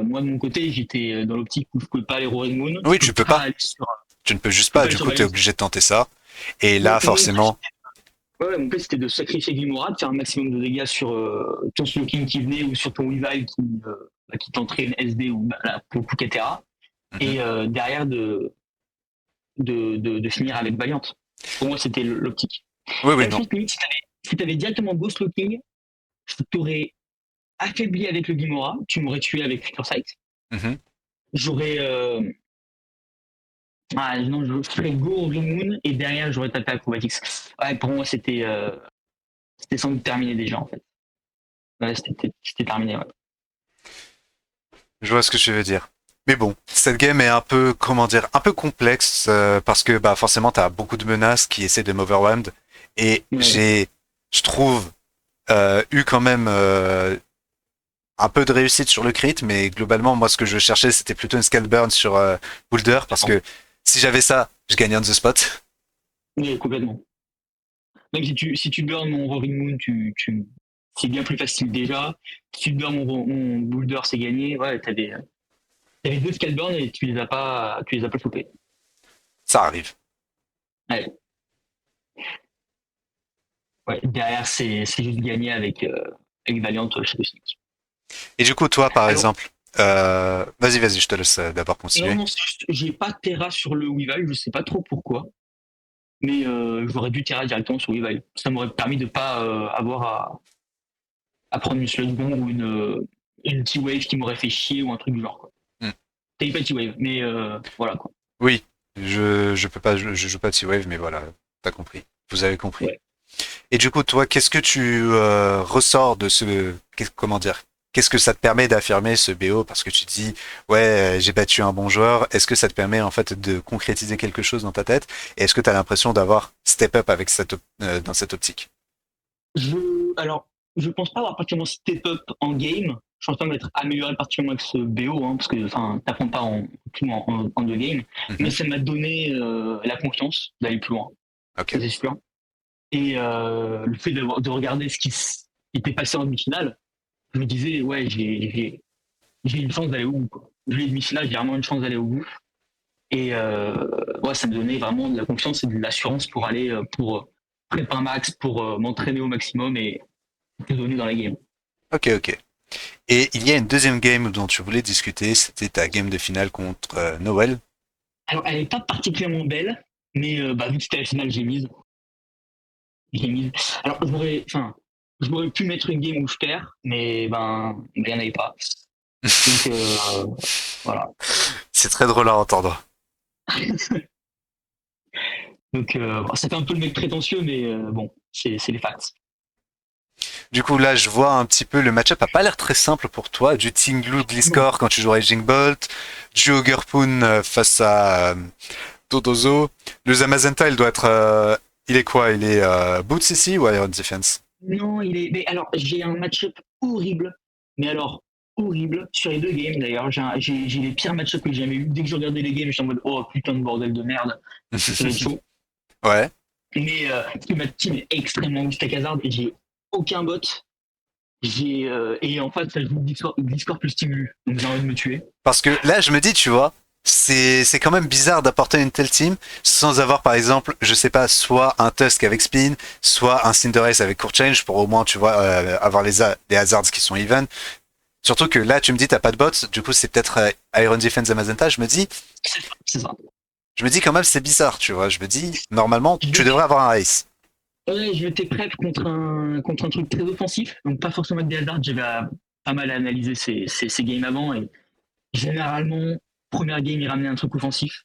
moi, de mon côté, j'étais dans l'optique où je pouvais pas aller Roaring Moon, Oui, tu peux pas. Tu ne peux juste je peux pas. pas aller Du sur coup, tu es Valiant. obligé de tenter ça. Et Mon, là, mon forcément, Ouais, mon plan c'était de sacrifier Glimora, de faire un maximum de dégâts sur ton Slowking qui venait ou sur ton Weavile qui tenterait une SD ou bah, là, pour le coup Ketera. mhm. Et derrière de finir avec Valiant. Pour moi, c'était l'optique. Oui, oui, Je non. pense que limite, si t'avais directement Ghost Looking, je t'aurais affaibli avec le Glimora, tu m'aurais tué avec Future Sight. Mhm. J'aurais. Non, je ferais Go Ring Moon et derrière, j'aurais tapé Acrobatics. Ouais, pour moi, c'était sans doute terminé déjà en fait. Ouais, c'était terminé. Ouais. Je vois ce que tu veux dire. Mais bon, cette game est un peu, comment dire, un peu complexe parce que bah forcément t'as beaucoup de menaces qui essaient de m'overwhelmed et Ouais. je trouve, eu quand même un peu de réussite sur le crit, mais globalement moi ce que je cherchais c'était plutôt une scale burn sur Boulder parce que si j'avais ça, je gagnais on the spot. Oui, complètement. Même si tu burns mon Roaring Moon, c'est bien plus facile déjà. Si tu burns mon Boulder, c'est gagné. Ouais, t'avais deux Scalburn et tu les as pas chopés. Ça arrive. Ouais, ouais. Derrière, c'est juste gagné avec Valiant chez le Sneak. Et du coup toi par Alors, exemple, vas-y, je te laisse d'abord non, continuer. non, c'est juste, j'ai pas Terra sur le Weavile, je sais pas trop pourquoi. Mais j'aurais dû Terra directement sur Weavile. Ça m'aurait permis de pas avoir à prendre une Sludge Bomb ou une T-Wave qui m'aurait fait chier ou un truc du genre. Quoi. Hmm. T'as pas T-Wave, mais voilà quoi. Oui, je peux pas, je joue pas T-Wave, mais voilà, t'as compris. Vous avez compris. Ouais. Et du coup, toi, qu'est-ce que tu ressors de comment dire, qu'est-ce que ça te permet d'affirmer ce BO? Parce que tu te dis, ouais, j'ai battu un bon joueur. Est-ce que ça te permet en fait de concrétiser quelque chose dans ta tête? Et est-ce que tu as l'impression d'avoir step up avec dans cette optique? Alors, je pense pas avoir particulièrement step up en game. Je pense pas m'être amélioré particulièrement avec ce BO, hein, parce que t'apprends pas en deux games. Mais Mhm. ça m'a donné la confiance d'aller plus loin, Ok. ça c'est sûr. Et le fait de regarder ce qui était passé en demi-finale, je me disais, ouais, j'ai une chance d'aller au bout. Quoi. J'ai les demi-finales, j'ai vraiment une chance d'aller au bout. Et ouais, ça me donnait vraiment de la confiance et de l'assurance pour aller pour prépa un max, pour m'entraîner au maximum et tout donner dans la game. Ok, ok. Et il y a une deuxième game dont tu voulais discuter, c'était ta game de finale contre Noël. Alors, elle n'est pas particulièrement belle, mais bah, vu que c'était la finale, j'ai mise. J'ai mise. Alors, j'aurais pu mettre une game où je perds, mais ben, il n'y en avait pas. Donc, voilà. C'est très drôle à entendre. Donc, bon, ça fait un peu le mec prétentieux, mais bon, c'est les facts. Du coup, là, je vois un petit peu le match-up a pas l'air très simple pour toi. Du Tinglu Non, Gliscor quand tu joues Raging Bolt, du Ogerpoon face à Dodozo. Le Zamazenta, il doit être. Il est quoi? Il est Boots ici ou Iron Defense? non, il est. Mais alors, j'ai un match-up horrible, mais alors horrible sur les deux games d'ailleurs. J'ai les pires match-ups que j'ai jamais eu. Dès que je regardais les games, j'étais en mode oh putain de bordel de merde, ça va être chaud. Ouais. Mais parce que ma team est extrêmement stack hazard et j'ai aucun bot. Et en fait, ça joue Discord plus Team Lu. Donc j'ai envie de me tuer. Parce que là, je me dis, tu vois, c'est quand même bizarre d'apporter une telle team sans avoir, par exemple, je sais pas, soit un Tusk avec Spin, soit un Cinderace avec Court Change pour au moins, tu vois, avoir les hazards qui sont even. Surtout que là, tu me dis, t'as pas de bots, du coup, c'est peut-être Iron Defense et Magenta. C'est ça. Je me dis quand même, c'est bizarre, tu vois. Je me dis, normalement, tu devrais avoir un race. Ouais, je m'étais prêt contre un truc très offensif, donc pas forcément avec des hazards. J'avais pas mal analysé ces games avant et généralement, première game, il ramenait un truc offensif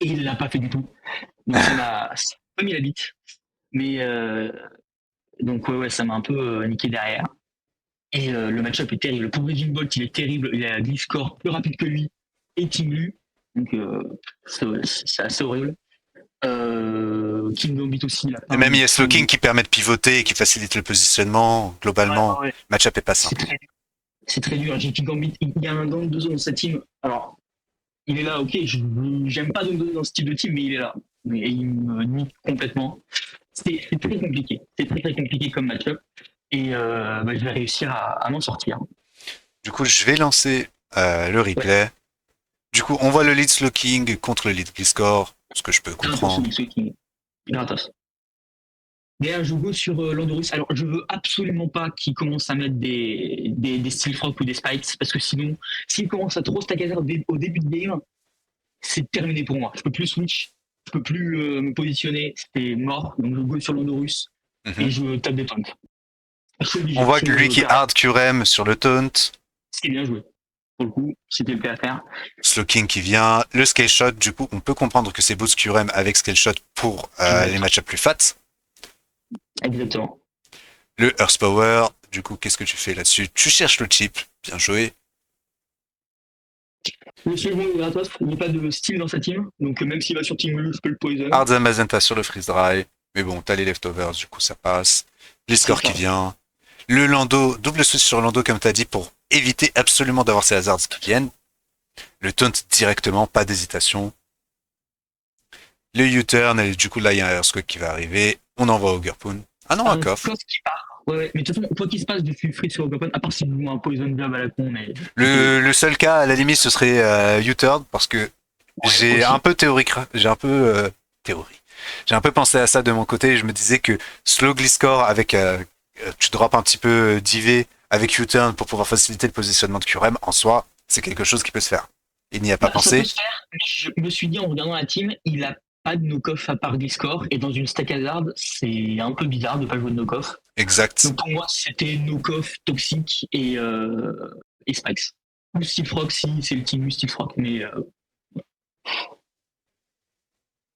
et il l'a pas fait du tout. Donc ça m'a pas mis la bite. Mais donc ouais, ça m'a un peu niqué derrière. Et le match-up est terrible. Pour Raging Bolt, il est terrible. Il a glitch score plus rapide que lui et Team Lu. Donc c'est assez horrible. King Gambit aussi. Et même il y a Slowking qui permet de pivoter et qui facilite le positionnement. Globalement, ouais. match-up est pas simple. C'est très dur. J'ai King Gambit. Il y a un Dondozo dans sa team. Alors, il est là, ok. J'aime pas Dondozo dans ce type de team, mais il est là. Et il me nique complètement. C'est très compliqué. C'est très compliqué comme match-up. Et je vais réussir à m'en sortir. Du coup, je vais lancer le replay. Ouais. Du coup, on voit le lead Slowking contre le lead Gliscor, ce que je peux comprendre. Gratos. D'ailleurs, je go sur Landorus. Alors, je veux absolument pas qu'il commence à mettre des Steel Frog ou des Spikes, parce que sinon, s'il commence à trop stack hazard au début de game, c'est terminé pour moi. Je peux plus switch, je peux plus me positionner, c'est mort. Donc, je go sur Landorus et je tape des taunts. On voit que lui qui hard QRM sur le taunt. C'est bien joué. Pour le coup, c'était le fait à faire. Slowking qui vient. Le Scale Shot, du coup, on peut comprendre que c'est Boost QRM avec Scale Shot pour les matchs plus fat. Exactement. Le Earth Power, du coup, qu'est-ce que tu fais là-dessus? Tu cherches le chip. Bien joué. Le second est gratos, il n'y a pas de style dans sa team, donc même s'il va sur Team Blue, je peux le poison. Hard Magenta sur le freeze dry. Mais bon, t'as les leftovers, du coup, ça passe. Les scores qui vient. Le Lando, double switch sur Lando, comme t'as dit, pour éviter absolument d'avoir ces hazards qui viennent. Le taunt directement, pas d'hésitation. Le U-turn, et du coup, là, il y a un Earthquake qui va arriver. On envoie au Gurpoon. Ah non, un coffre. Ouais, mais de toute façon, quoi qu'il se passe, je suis free sur Gurpoon, à part si vous un poison job à la con, mais. Le seul cas, à la limite, ce serait U-turn, parce que j'ai un peu j'ai un peu pensé à ça de mon côté, et je me disais que slow Gliscor avec tu drops un petit peu d'IV avec U-turn pour pouvoir faciliter le positionnement de QRM, en soi, c'est quelque chose qui peut se faire. Il n'y a pas pensé. Ça peut se faire, mais je me suis dit en regardant la team, il a pas de knock-off à part Gliscor, et dans une stack hazard, c'est un peu bizarre de pas jouer de knock-off. Exact. Donc pour moi, c'était knock-off, toxique et Spikes. Ou Steel Frog si c'est le team Steel Frog, mais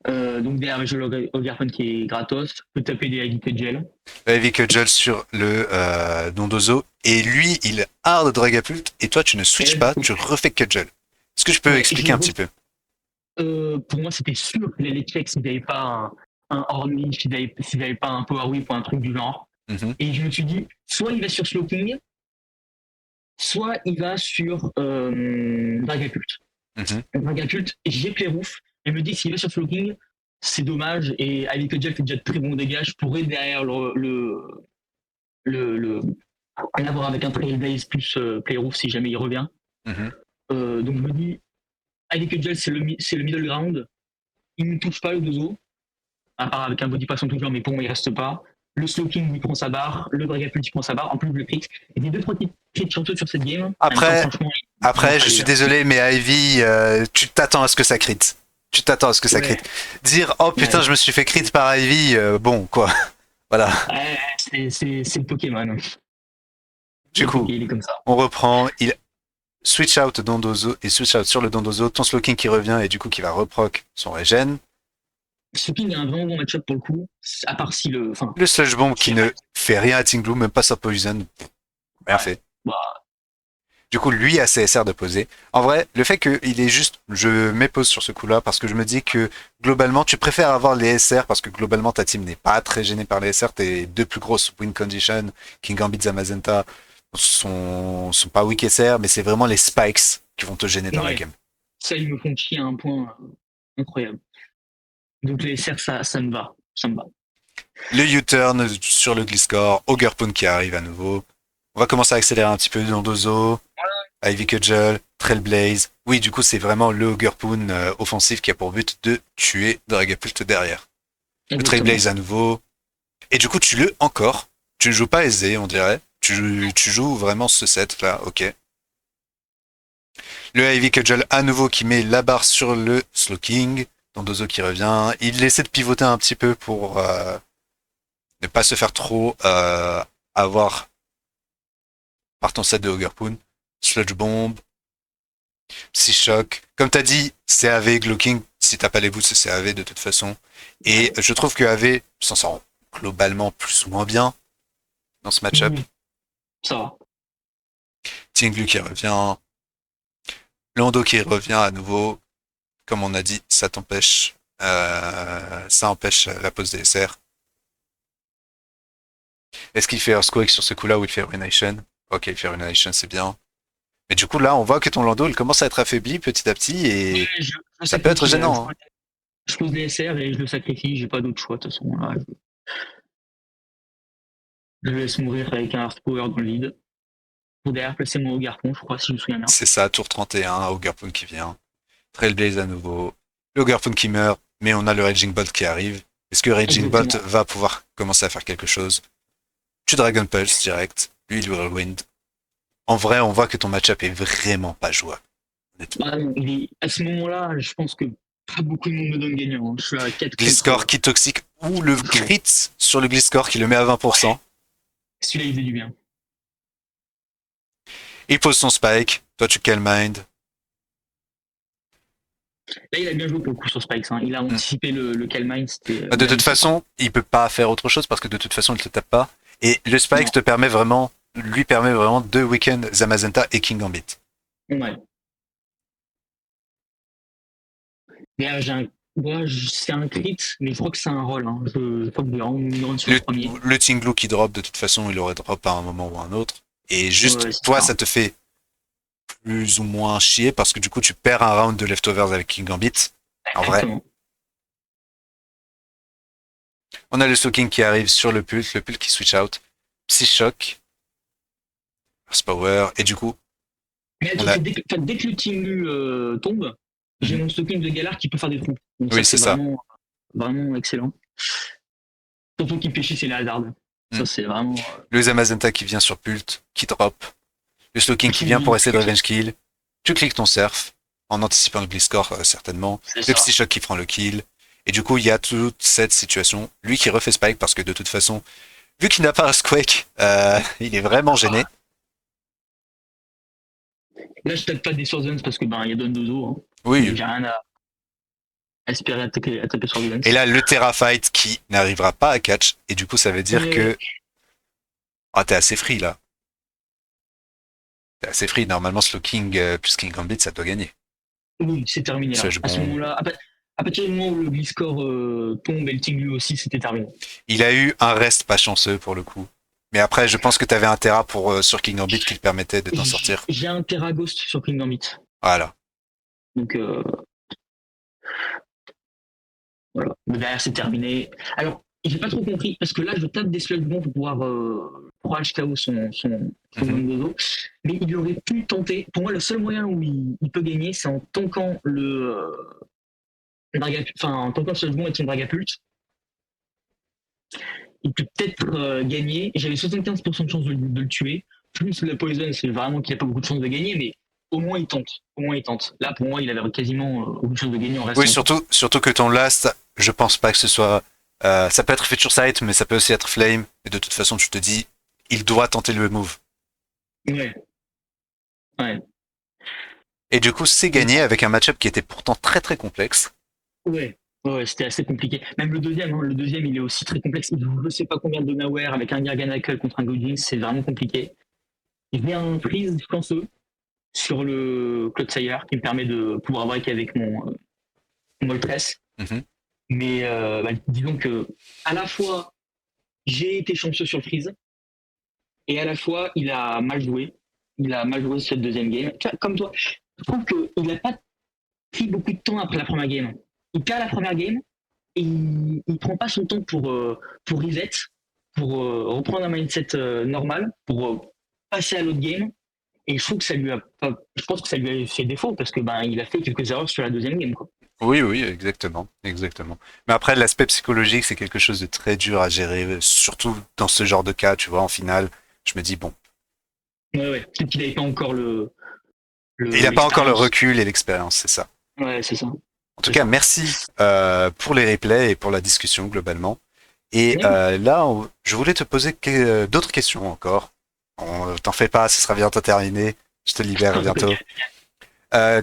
donc derrière j'ai le Garfun qui est gratos, je peux taper des Heavy Gel. Heavy Gel sur le Dondozo, et lui il hard Dragapult, et toi tu ne switches pas, tu refais Gel. Est-ce que je peux expliquer un petit peu? Pour moi c'était sûr que les checks s'ils n'avaient pas un Horn, s'ils n'avaient pas un Power Whip ou un truc du genre. Et je me suis dit, soit il va sur Slowking, soit il va sur Dragapult. Dragapult, j'ai Playroof, et me dit s'il va sur Slowking, c'est dommage, et Ali Gel fait déjà de très bons dégâts, je pourrais derrière l'avoir avec un Trailblaze plus Playroof si jamais il revient. Donc je me dis, Ali Gel c'est le middle ground, il ne touche pas le dozo, à part avec un body passant toujours, mais pour moi il reste pas. Le Slowking il prend sa barre, le Dragapult il prend sa barre, en plus le crit. Et des 2-3 crits chanceux sur cette game. Après, je suis désolé, mais Ivy, tu t'attends à ce que ça crit. Tu t'attends à ce que ça crit. Dire oh putain, je me suis fait crit par Ivy, bon quoi. Voilà. C'est le Pokémon. Du coup, il est comme ça. On reprend, il switch out Dondozo et switch out sur le Dondozo, ton Slowking qui revient et du coup qui va reproc son régène. Slowking a un vraiment bon match-up pour le coup, à part si le. Le Sludge Bomb qui ne fait rien à Tinglu, même pas sa poison. Rien fait. Du coup, lui a CSR de poser. En vrai, le fait qu'il est juste, je m'épose sur ce coup-là parce que je me dis que globalement, tu préfères avoir les SR parce que globalement, ta team n'est pas très gênée par les SR. Tes deux plus grosses win conditions, King Gambit, Zamazenta, sont pas weak SR, mais c'est vraiment les spikes qui vont te gêner dans la Ouais, game. ça, ils me font chier à un point incroyable. Donc les SR, ça me va. Ça me va. Le U-turn sur le Gliscor, Ogerpon qui arrive à nouveau. On va commencer à accélérer un petit peu dans Dozo, Ivy Cudgel, Trailblaze. Oui, du coup, c'est vraiment le Ogerpon offensif qui a pour but de tuer Dragapult derrière. Le Exactement. Trailblaze à nouveau. Et du coup, tu le encore. Tu ne joues pas aisé, on dirait. Tu joues vraiment ce set là, ok. Le Ivy Cudgel à nouveau qui met la barre sur le Slowking. Dondozo qui revient. Il essaie de pivoter un petit peu pour ne pas se faire trop avoir par ton set de Hogerpoon. Sludge Bomb, Psyshock. Comme t'as dit, CAV, Glowking. Si t'as pas les boots, c'est CAV de toute façon. Et je trouve que AV s'en sort globalement plus ou moins bien dans ce match-up. Oui, ça va. Tinglu qui revient. Lando qui revient à nouveau. Comme on a dit, ça t'empêche. Ça empêche la pose des SR. Est-ce qu'il fait Earthquake sur ce coup-là ou il fait Ruination? Ok, il fait Ruination, c'est bien. Mais du coup, là, on voit que ton Lando, il commence à être affaibli petit à petit Ouais, et je ça peut être sacrifie, là. gênant. Hein. Je pose des SR et je le sacrifie. J'ai pas d'autre choix, de toute façon. Là, je le laisse mourir avec un Hard Power dans le lead. Pour derrière placer mon Garpon, je crois, si je me souviens bien. C'est ça, tour 31, Ogerpon qui vient. Trailblaze à nouveau. Le Ogerpon qui meurt, mais on a le Raging Bolt qui arrive. Est-ce que Raging Bolt Exactement. va pouvoir commencer à faire quelque chose? Tu Dragon Pulse direct. Lui, il Whirlwind. En vrai, on voit que ton match-up est vraiment pas jouable. Honnêtement. Bah, non, à ce moment-là, je pense que pas beaucoup de monde me donne gagnant. Hein. Je suis à 4 Gliscor contre. qui toxique ou le crit sur le Gliscor qui le met à 20%. Celui-là, il fait du bien. Il pose son spike. Toi, tu Calm Mind. Là, il a bien joué pour le coup sur Spikes. Hein. Il a anticipé le Calmine, c'était De toute magnifique. façon, il peut pas faire autre chose parce que de toute façon, il te tape pas. Et le Spike Non, te permet vraiment, lui permet vraiment de weekend Zamazenta et King Gambit. ouais. Mais c'est un crit, mais je crois que c'est un roll. Hein. Je crois que je vais me rendre sur le Le, premier. le Tinglu qui drop, de toute façon, il aurait drop à un moment ou à un autre. Et juste, Ouais, c'est toi, ça. ça te fait plus ou moins chier parce que du coup, tu perds un round de leftovers avec King Gambit. En vrai, Exactement. on a le Soaking qui arrive sur le pult qui switch out. Psyshock, Earth Power, et du coup, Mais on attends, a. dès que le Tingu tombe, j'ai Mhm. mon stocking de Galar qui peut faire des trous. Donc ça, Oui, c'est c'est ça. vraiment excellent. Surtout qu'il pêchait, c'est les hasards. Mhm. Ça, c'est vraiment. Le Zamazenta qui vient sur pult, qui drop. Le Slowking qui vient pour Qui, essayer de revenge kill. Tu cliques ton surf, en anticipant le Gliscor certainement. c'est Le ça. Psyshock qui prend le kill. Et du coup, il y a toute cette situation. Lui qui refait Spike parce que de toute façon, vu qu'il n'a pas Earthquake, il est vraiment gêné. Là, je tape pas des Swordslands parce que ben il y a Dondozo. Hein. Oui. Donc j'ai rien à espérer attaquer Et Swordslands. là, le Terrafight qui n'arrivera pas à catch. Et du coup, ça veut dire Ouais, que ah, t'es assez free là. T'es assez free. Normalement, Slow King plus King Gambit, ça doit gagner. oui, c'est terminé là. Sludge À ce Bomb. moment-là, à partir du moment où le Gliscor tombe et le Tinglu aussi, c'était terminé. Il a eu un reste pas chanceux pour le coup. Mais après, je pense que t'avais un Terra pour, sur King Gambit qui te permettait de t'en sortir. J'ai un Terra Ghost sur King Gambit. Voilà. Donc voilà. Mais derrière, c'est terminé. Alors, j'ai pas trop compris, parce que là, je tape des sludge bombs pour HKO son Mhm. Dondozo. Mais il aurait pu tenter. Pour moi, le seul moyen où il peut gagner, c'est en tankant enfin, en tankant le sludge bomb avec son Dragapult. Il peut peut-être gagner. J'avais 75% de chance de le tuer. Plus la poison, c'est vraiment qu'il a pas beaucoup de chance de gagner, mais au moins il tente. Au moins il tente. Là, pour moi, il avait quasiment aucune chance de gagner en Oui, restant. surtout que ton last, je pense pas que ce soit. Ça peut être Future Sight, mais ça peut aussi être Flame. Et de toute façon, tu te dis, il doit tenter le move. Ouais, ouais. Et du coup, c'est gagné avec un match-up qui était pourtant très très complexe. Ouais, ouais, c'était assez compliqué. Même le deuxième, il est aussi très complexe. Il joue je sais pas combien de Nowhere avec un Garganacle contre un Goblin, c'est vraiment compliqué. Il y a un freeze chanceux sur le Clodsire qui me permet de pouvoir break avec mon Moltres. Mhm. Mais disons que à la fois j'ai été chanceux sur le freeze et à la fois, il a mal joué. Il a mal joué cette deuxième game. Tu vois, comme toi, je trouve qu'il n'a pas pris beaucoup de temps après la première game. Il perd la première game et il prend pas son temps pour reset, pour reprendre un mindset normal, pour passer à l'autre game. Et je trouve que ça lui a pas, je pense que ça lui a fait défaut parce que ben il a fait quelques erreurs sur la deuxième game quoi. Oui, oui, exactement, exactement. Mais après, l'aspect psychologique, c'est quelque chose de très dur à gérer, surtout dans ce genre de cas, tu vois, en finale. Je me dis, bon, Ouais ouais. Peut-être qu'il n'avait pas encore il n'a pas encore le l'expérience. recul et l'expérience, c'est ça. Ouais c'est ça. En tout C'est cas, ça. merci pour les replays et pour la discussion globalement. Et Ouais. là, je voulais te poser d'autres questions encore. T'en fais pas, ce sera bientôt terminé. Je te libère bientôt.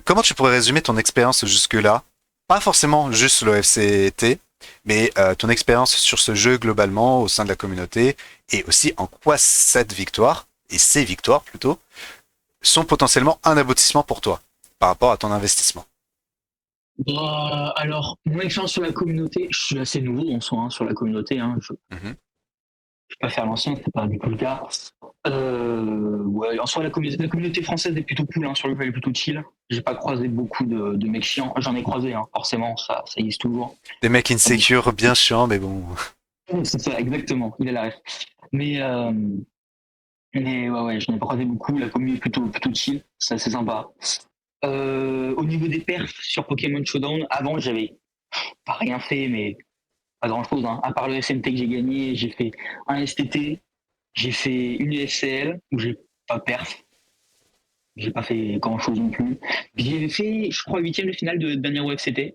Comment tu pourrais résumer ton expérience jusque-là? Pas forcément juste l'OFCT, mais ton expérience sur ce jeu globalement au sein de la communauté et aussi en quoi cette victoire, et ces victoires plutôt, sont potentiellement un aboutissement pour toi par rapport à ton investissement. Alors, mon expérience sur la communauté, je suis assez nouveau en soi hein, sur la communauté. Hein. Je ne Mhm. vais pas faire l'ancien, c'est pas du tout le cas. Ouais, en soi, la communauté française est plutôt cool, hein, sur le jeu, elle est plutôt chill. J'ai pas croisé beaucoup de mecs chiants. J'en ai croisé, hein, forcément, ça existe toujours. Des mecs insécures, bien chiants, mais bon. C'est ça, exactement, il a la ref. Mais, euh, mais ouais, ouais, je n'ai pas croisé beaucoup. La communauté est plutôt chill, c'est assez sympa. Au niveau des perfs sur Pokémon Showdown, avant, j'avais pas rien fait, mais pas grand chose. Hein. À part le SMT que j'ai gagné, j'ai fait un STT, j'ai fait une UFCL où j'ai pas perf, j'ai pas fait grand chose non plus. Puis j'ai fait, je crois, huitième de finale de dernière UFCT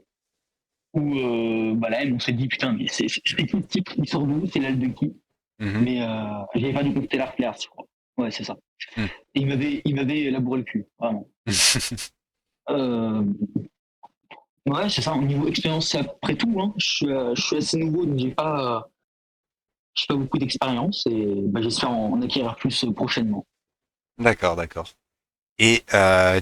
où bah là, on s'est dit putain, mais c'est qui le type qui sort d'où, c'est l'aile de qui. Mhm. Mais j'avais pas du coup Stellar Flair, je crois. Ouais, c'est ça. Et il m'avait labouré le cul, vraiment. Euh, ouais, c'est ça. Au niveau expérience, c'est après tout. Hein. Je suis assez nouveau, donc j'ai pas beaucoup d'expérience et bah, j'espère en acquérir plus prochainement. D'accord, d'accord. Et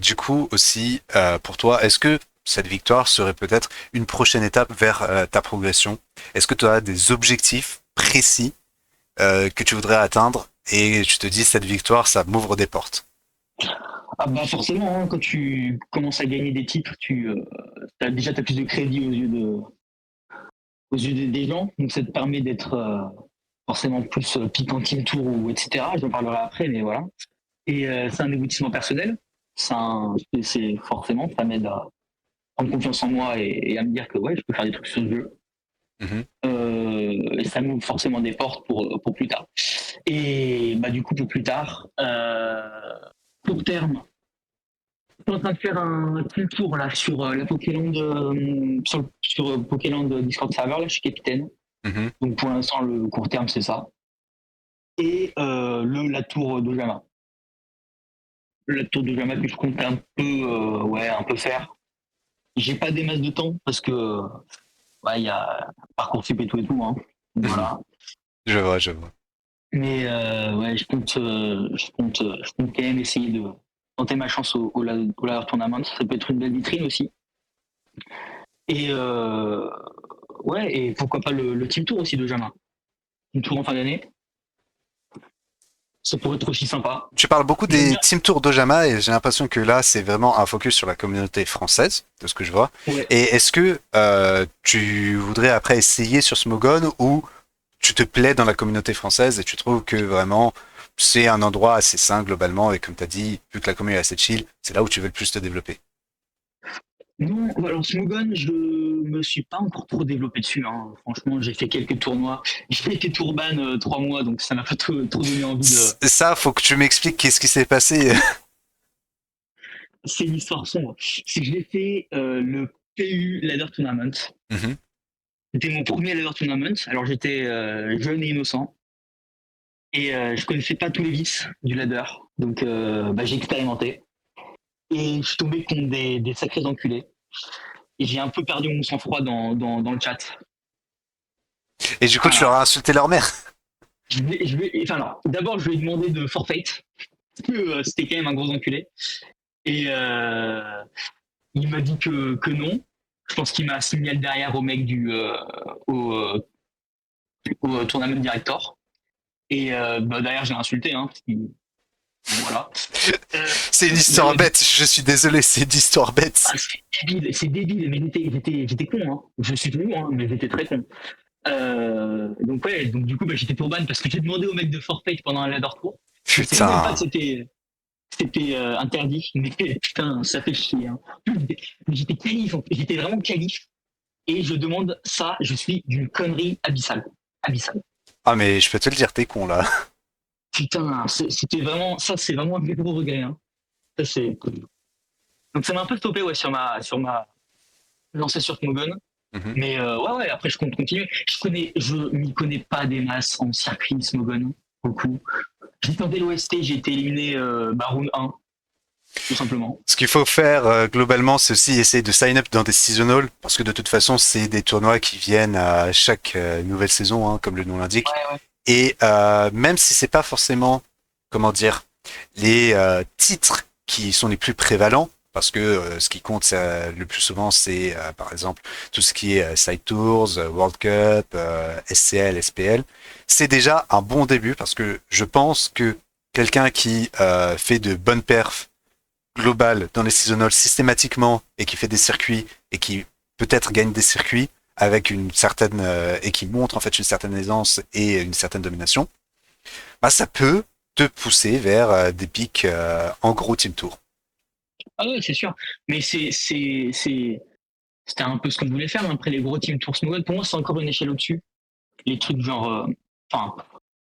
du coup aussi, pour toi, est-ce que cette victoire serait peut-être une prochaine étape vers ta progression? Est-ce que tu as des objectifs précis que tu voudrais atteindre et tu te dis cette victoire, ça m'ouvre des portes? Ah bah forcément, hein, quand tu commences à gagner des titres, t'as plus de crédit aux yeux des gens, donc ça te permet d'être forcément plus pique en team tour ou etc. J'en parlerai après, mais voilà. Et c'est un aboutissement personnel. C'est forcément, ça m'aide à prendre confiance en moi et à me dire que ouais, je peux faire des trucs sur le jeu. Mhm. Et ça m'ouvre forcément des portes pour plus tard. Et bah du coup pour plus tard, court terme, je suis en train de faire un petit tour là sur la Pokéland, sur Pokéland Discord Server. Là, je suis capitaine. Mhm. Donc pour l'instant, le court terme, c'est ça. Et la tour de Jama. La tour de Jama que je compte un peu faire. J'ai pas des masses de temps parce que ouais, il y a Parcoursup et tout, hein. Donc, Mhm. voilà. Je vois, je vois. Mais ouais, je compte quand même essayer de tenter ma chance au Ladder Tournament. Ça peut être une belle vitrine aussi. Et ouais, et pourquoi pas le Team Tour aussi de Jama. Team Tour en fin d'année. Ça pourrait être aussi sympa. Tu parles beaucoup J'aime des bien. Team Tour d'Ojama et j'ai l'impression que là, c'est vraiment un focus sur la communauté française, de ce que je vois. Ouais. Et est-ce que tu voudrais après essayer sur Smogon ou tu te plais dans la communauté française et tu trouves que vraiment c'est un endroit assez sain globalement et comme tu as dit, vu que la communauté est assez chill, c'est là où tu veux le plus te développer. Non, alors Smogon, je me suis pas encore trop développé dessus. Hein. Franchement, j'ai fait quelques tournois. J'ai été tourban 3 mois, donc ça m'a pas trop donné envie de. Ça, faut que tu m'expliques qu'est-ce qui s'est passé. C'est une histoire sombre. C'est que j'ai fait le PU Ladder Tournament. Mhm. C'était mon premier Ladder Tournament. Alors j'étais jeune et innocent. Et je connaissais pas tous les vices du ladder. Donc bah, j'ai expérimenté. Et je suis tombé contre des sacrés enculés. Et j'ai un peu perdu mon sang-froid dans le chat. Et du coup, tu leur Voilà. as insulté leur mère. Enfin, alors, d'abord, je lui ai demandé de forfait. Parce que c'était quand même un gros enculé. Et il m'a dit que non. Je pense qu'il m'a signalé derrière au mec au tournament director. Et derrière, je l'ai insulté, hein, parce qu'il- voilà. C'est une histoire bête, je suis désolé, c'est une histoire bête. Ah, c'est débile, mais j'étais con, hein. Je suis toujours, hein, mais j'étais très con. Donc ouais, donc du coup, bah, j'étais pour ban parce que j'ai demandé au mec de forfait pendant un ladder tour. Je savais même pas que Putain. c'était interdit, mais putain, ça fait chier. Hein. J'étais qualif, j'étais vraiment qualif. Et je demande ça, je suis d'une connerie abyssale. Abyssale. Ah mais je peux te le dire, t'es con là. Putain, c'était vraiment, ça c'est vraiment un gros regret. Hein. Ça, c'est... Donc ça m'a un peu stoppé ouais, sur ma lancée sur Smogon. Mhm. Mais ouais, après je compte continuer. Je m'y connais pas des masses en circuit Smogon, beaucoup. J'ai tenté l'OST, j'ai été éliminé round 1, tout simplement. Ce qu'il faut faire globalement, c'est aussi essayer de sign up dans des seasonals, parce que de toute façon, c'est des tournois qui viennent à chaque nouvelle saison, hein, comme le nom l'indique. Ouais, ouais. Et même si c'est pas forcément, comment dire, les titres qui sont les plus prévalents, parce que ce qui compte le plus souvent, c'est par exemple tout ce qui est Side Tours, World Cup, SCL, SPL. C'est déjà un bon début parce que je pense que quelqu'un qui fait de bonnes perfs globales dans les seasonals systématiquement et qui fait des circuits et qui peut-être gagne des circuits avec une certaine et qui montre en fait une certaine aisance et une certaine domination, bah ça peut te pousser vers des pics en gros team tour. Ah ouais, c'est sûr. Mais c'était un peu ce qu'on voulait faire, mais après les gros teams Tour Smogon, pour moi c'est encore une échelle au-dessus. Les trucs genre, enfin,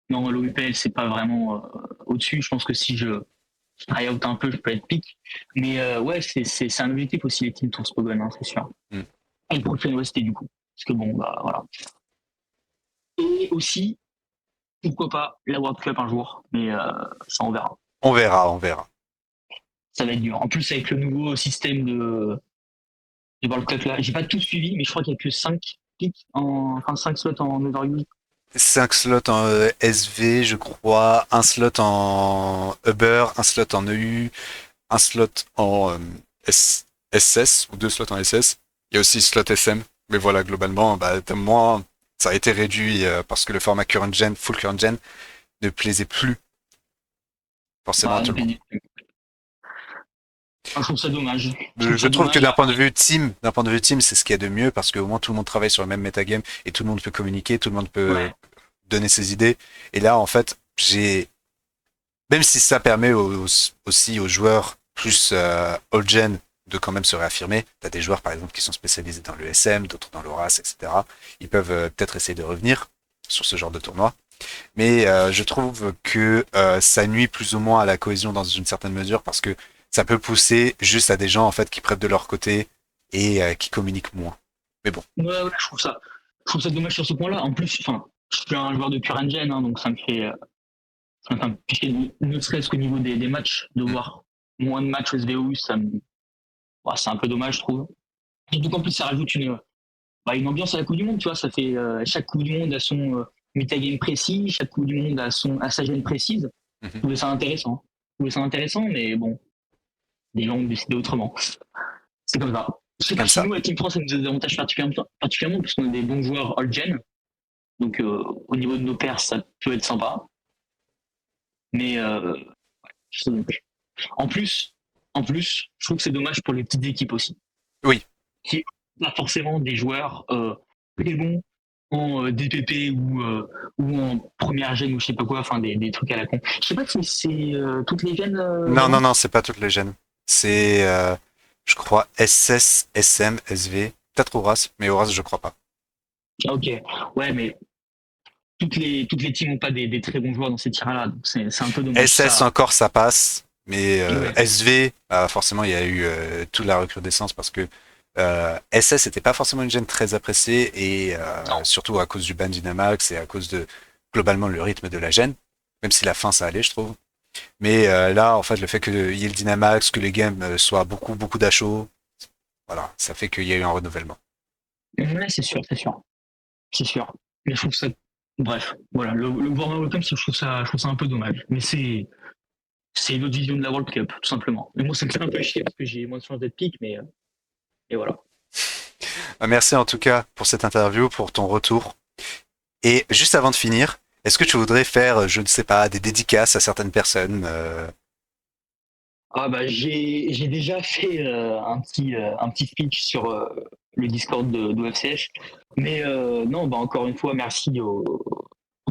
non, l'OUPL c'est pas vraiment au-dessus. Je pense que si je try out un peu, je peux être pique. Mais ouais, c'est un objectif aussi les teams Tour Smogon, hein, c'est sûr. Mm. Et le prochain OST du coup. Parce que bon, bah voilà. Et aussi, pourquoi pas la World Cup un jour, mais ça on verra. On verra, on verra. Ça va être dur. En plus, avec le nouveau système de World Cup là, j'ai pas tout suivi, mais je crois qu'il y a que 5 pics, enfin 5 slots en overview. 5 slots en SV, je crois, un slot en Uber, un slot en EU, un slot en SS, ou deux slots en SS. Il y a aussi slot SM. Mais voilà, globalement, bah, moi, ça a été réduit parce que le format current gen, full current gen, ne plaisait plus forcément à Bah, tout le monde. je trouve ça dommage. Je trouve Je ça trouve que dommage. d'un point de vue team, c'est ce qu'il y a de mieux parce qu'au moins tout le monde travaille sur le même metagame et tout le monde peut communiquer, tout le monde peut Ouais. donner ses idées. Et là, en fait, même si ça permet aussi aux joueurs plus old gen de quand même se réaffirmer, t'as des joueurs par exemple qui sont spécialisés dans le SM, d'autres dans l'Horace, etc. Ils peuvent peut-être essayer de revenir sur ce genre de tournoi. Mais je trouve que ça nuit plus ou moins à la cohésion dans une certaine mesure parce que ça peut pousser juste à des gens en fait qui prennent de leur côté et qui communiquent moins. Mais bon, Ouais, je trouve ça dommage sur ce point-là. En plus, enfin, je suis un joueur de current gen, hein, donc ça me fait un peu chier, ne serait-ce qu'au niveau des matchs, de mm, voir moins de matchs SVO, ouais, c'est un peu dommage, je trouve. Surtout qu'en plus, ça rajoute une ambiance à la Coupe du Monde, tu vois. Ça fait chaque Coupe du Monde a son metagame précis, chaque Coupe du Monde a sa gêne précise. Je mhm. trouvais ça intéressant. Je trouvais ça intéressant, mais bon, des gens ont décidé autrement. C'est comme ça. Je C'est sais pas comme si ça. nous, à Team France, ça nous a des avantages particulièrement parce qu'on a des bons joueurs all-gen. Donc, au niveau de nos pairs, ça peut être sympa. Mais en plus, en plus, je trouve que c'est dommage pour les petites équipes aussi. Oui. Qui n'ont pas forcément des joueurs très bons en DPP ou en première gêne ou je sais pas quoi, enfin des trucs à la con. Je sais pas si c'est toutes les gènes Non, non, vraiment. non, c'est pas toutes les gènes. C'est, je crois, SS, SM, SV, peut-être Horace, mais Horace, je crois pas. Ah, ok, ouais, mais toutes les teams n'ont pas des très bons joueurs dans ces tirs-là, donc c'est un peu dommage SS ça. encore, ça passe, mais Ouais, SV, forcément, il y a eu toute la recrudescence parce que SS n'était pas forcément une gêne très appréciée et non. surtout à cause du ban Dynamax et à cause de globalement le rythme de la gêne, même si la fin ça allait, je trouve. Mais là, en fait, le fait qu'il y ait le Dynamax, que les games soient beaucoup, beaucoup d'achos, voilà, ça fait qu'il y a eu un renouvellement. Ouais, c'est sûr, c'est sûr. C'est sûr. Mais je trouve ça. Bref, voilà, le World World Cup, je trouve ça un peu dommage. Mais c'est une autre vision de la World Cup, tout simplement. Mais moi, ça me fait un peu chier parce que j'ai moins de chance d'être pique, mais et voilà. Merci en tout cas pour cette interview, pour ton retour. Et juste avant de finir, Est-ce que tu voudrais faire, je ne sais pas, des dédicaces à certaines personnes Ah bah j'ai déjà fait un petit speech sur le Discord de FCF. Mais non, bah encore une fois, merci aux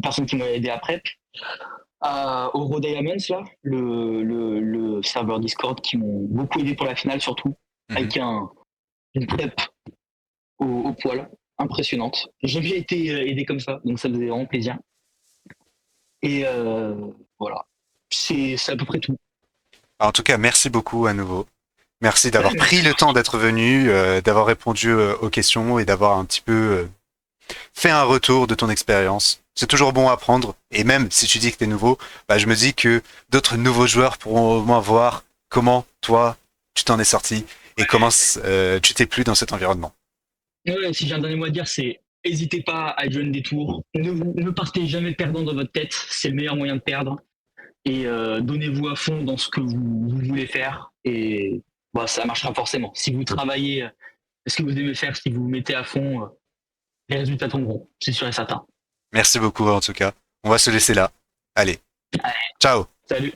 personnes qui m'ont aidé à prep. Au Raw Diamonds, là, le serveur Discord qui m'ont beaucoup aidé pour la finale, surtout, Mhm. avec une prep au poil, impressionnante. J'ai jamais été aidé comme ça, donc ça faisait vraiment plaisir. Et voilà, c'est à peu près tout. En tout cas, merci beaucoup à nouveau. Merci Ouais, d'avoir pris merci. le temps d'être venu, d'avoir répondu aux questions et d'avoir un petit peu fait un retour de ton expérience. C'est toujours bon à apprendre. Et même si tu dis que tu es nouveau, bah, je me dis que d'autres nouveaux joueurs pourront au moins voir comment toi, tu t'en es sorti et comment tu t'es plu dans cet environnement. Ouais, si j'ai un dernier mot à dire, c'est n'hésitez pas à joindre des tours. Ne partez jamais perdant dans votre tête, c'est le meilleur moyen de perdre. Et donnez-vous à fond dans ce que vous voulez faire. Et bah, ça marchera forcément. Si vous travaillez ce que vous aimez faire, si vous vous mettez à fond, les résultats tomberont, c'est sûr et certain. Merci beaucoup en tout cas. On va se laisser là. Allez, ciao. Salut!